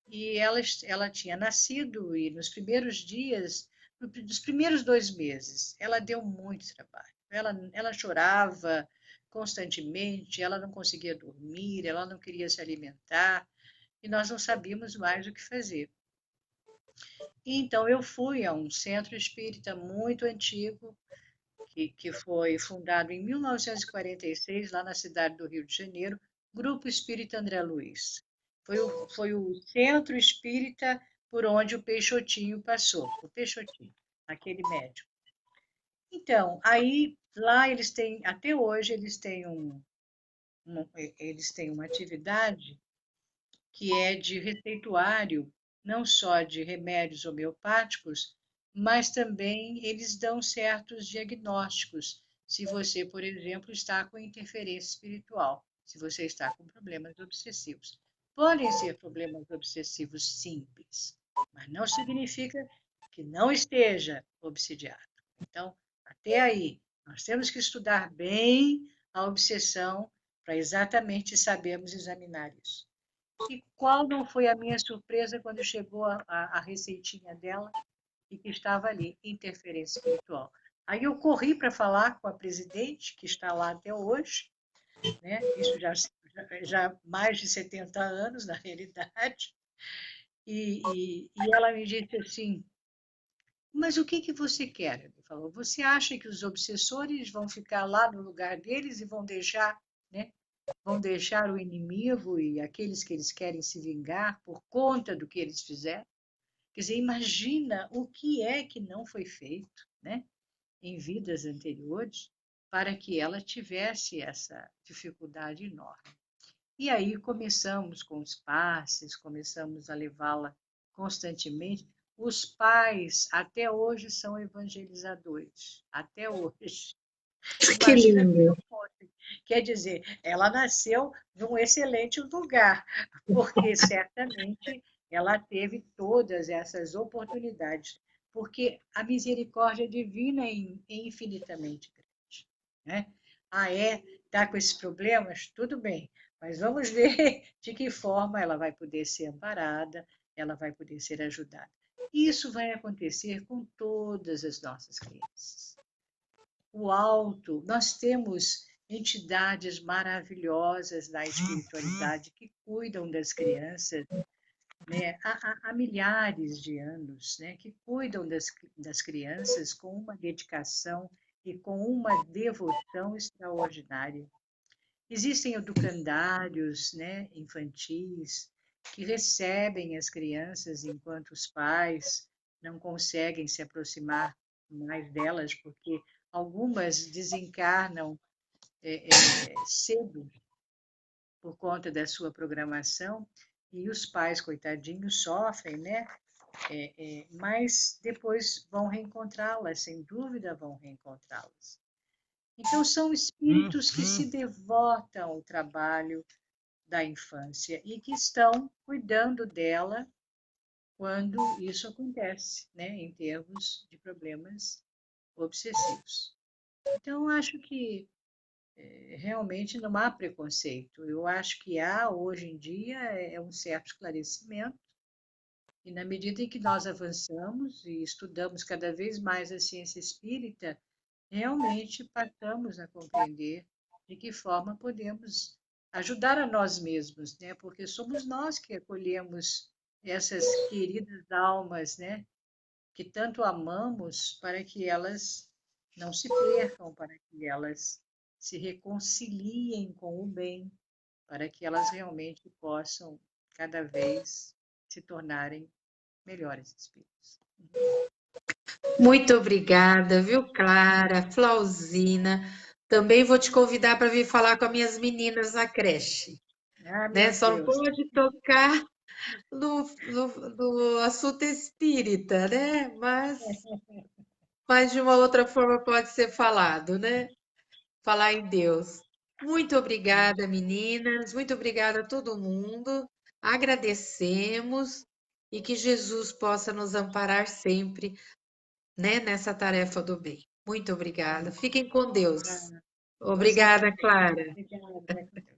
E ela tinha nascido, e nos primeiros dias, nos primeiros 2 meses, ela deu muito trabalho. Ela chorava constantemente, ela não conseguia dormir, ela não queria se alimentar, e nós não sabíamos mais o que fazer. E então eu fui a um centro espírita muito antigo, que foi fundado em 1946, lá na cidade do Rio de Janeiro, Grupo Espírita André Luiz. Foi o centro espírita por onde o Peixotinho passou, o Peixotinho, aquele médico. Então, aí lá eles têm, até hoje, eles têm uma atividade que é de receituário, não só de remédios homeopáticos, mas também eles dão certos diagnósticos. Se você, por exemplo, está com interferência espiritual, se você está com problemas obsessivos. Podem ser problemas obsessivos simples, mas não significa que não esteja obsidiado. Então, até aí, nós temos que estudar bem a obsessão para exatamente sabermos examinar isso. E qual não foi a minha surpresa quando chegou a receitinha dela e que estava ali, interferência espiritual. Aí eu corri para falar com a presidente, que está lá até hoje, né? Isso já mais de 70 anos, na realidade, e ela me disse assim, mas o que que você quer? Ele falou, você acha que os obsessores vão ficar lá no lugar deles e vão deixar, né? Vão deixar o inimigo e aqueles que eles querem se vingar por conta do que eles fizeram? Quer dizer, imagina o que é que não foi feito, né, em vidas anteriores para que ela tivesse essa dificuldade enorme. E aí começamos com os passes, começamos a levá-la constantemente. Os pais até hoje são evangelizadores, até hoje. Que Imagina se lindo. não fosse. Quer dizer, ela nasceu num excelente lugar, porque certamente ela teve todas essas oportunidades, porque a misericórdia divina é infinitamente grande, né? Ah, é? Está com esses problemas? Tudo bem, mas vamos ver de que forma ela vai poder ser amparada, ela vai poder ser ajudada. Isso vai acontecer com todas as nossas crianças. O alto, nós temos entidades maravilhosas da espiritualidade que cuidam das crianças, né, há milhares de anos, né, que cuidam das crianças com uma dedicação e com uma devoção extraordinária. Existem educandários, né, infantis que recebem as crianças enquanto os pais não conseguem se aproximar mais delas, porque algumas desencarnam cedo por conta da sua programação e os pais, coitadinhos, sofrem, né? Mas depois vão reencontrá-las, sem dúvida vão reencontrá-las. Então, são espíritos que se devotam ao trabalho da infância e que estão cuidando dela quando isso acontece, né, em termos de problemas obsessivos. Então, acho que realmente não há preconceito. Eu acho que há, hoje em dia, um certo esclarecimento, e na medida em que nós avançamos e estudamos cada vez mais a ciência espírita, realmente passamos a compreender de que forma podemos ajudar a nós mesmos, né? Porque somos nós que acolhemos essas queridas almas, né? Que tanto amamos para que elas não se percam, para que elas se reconciliem com o bem, para que elas realmente possam cada vez se tornarem melhores espíritos. Muito obrigada, viu, Clara, Flauzina. Também vou te convidar para vir falar com as minhas meninas na creche, Ah, né? meu Só não Deus. pode tocar no assunto espírita, né? Mas de uma outra forma pode ser falado, né? Falar em Deus. Muito obrigada, meninas. Muito obrigada a todo mundo. Agradecemos e que Jesus possa nos amparar sempre, né, nessa tarefa do bem. Muito obrigada. Fiquem com Deus. Ah, você Obrigada, também. Clara. Obrigada.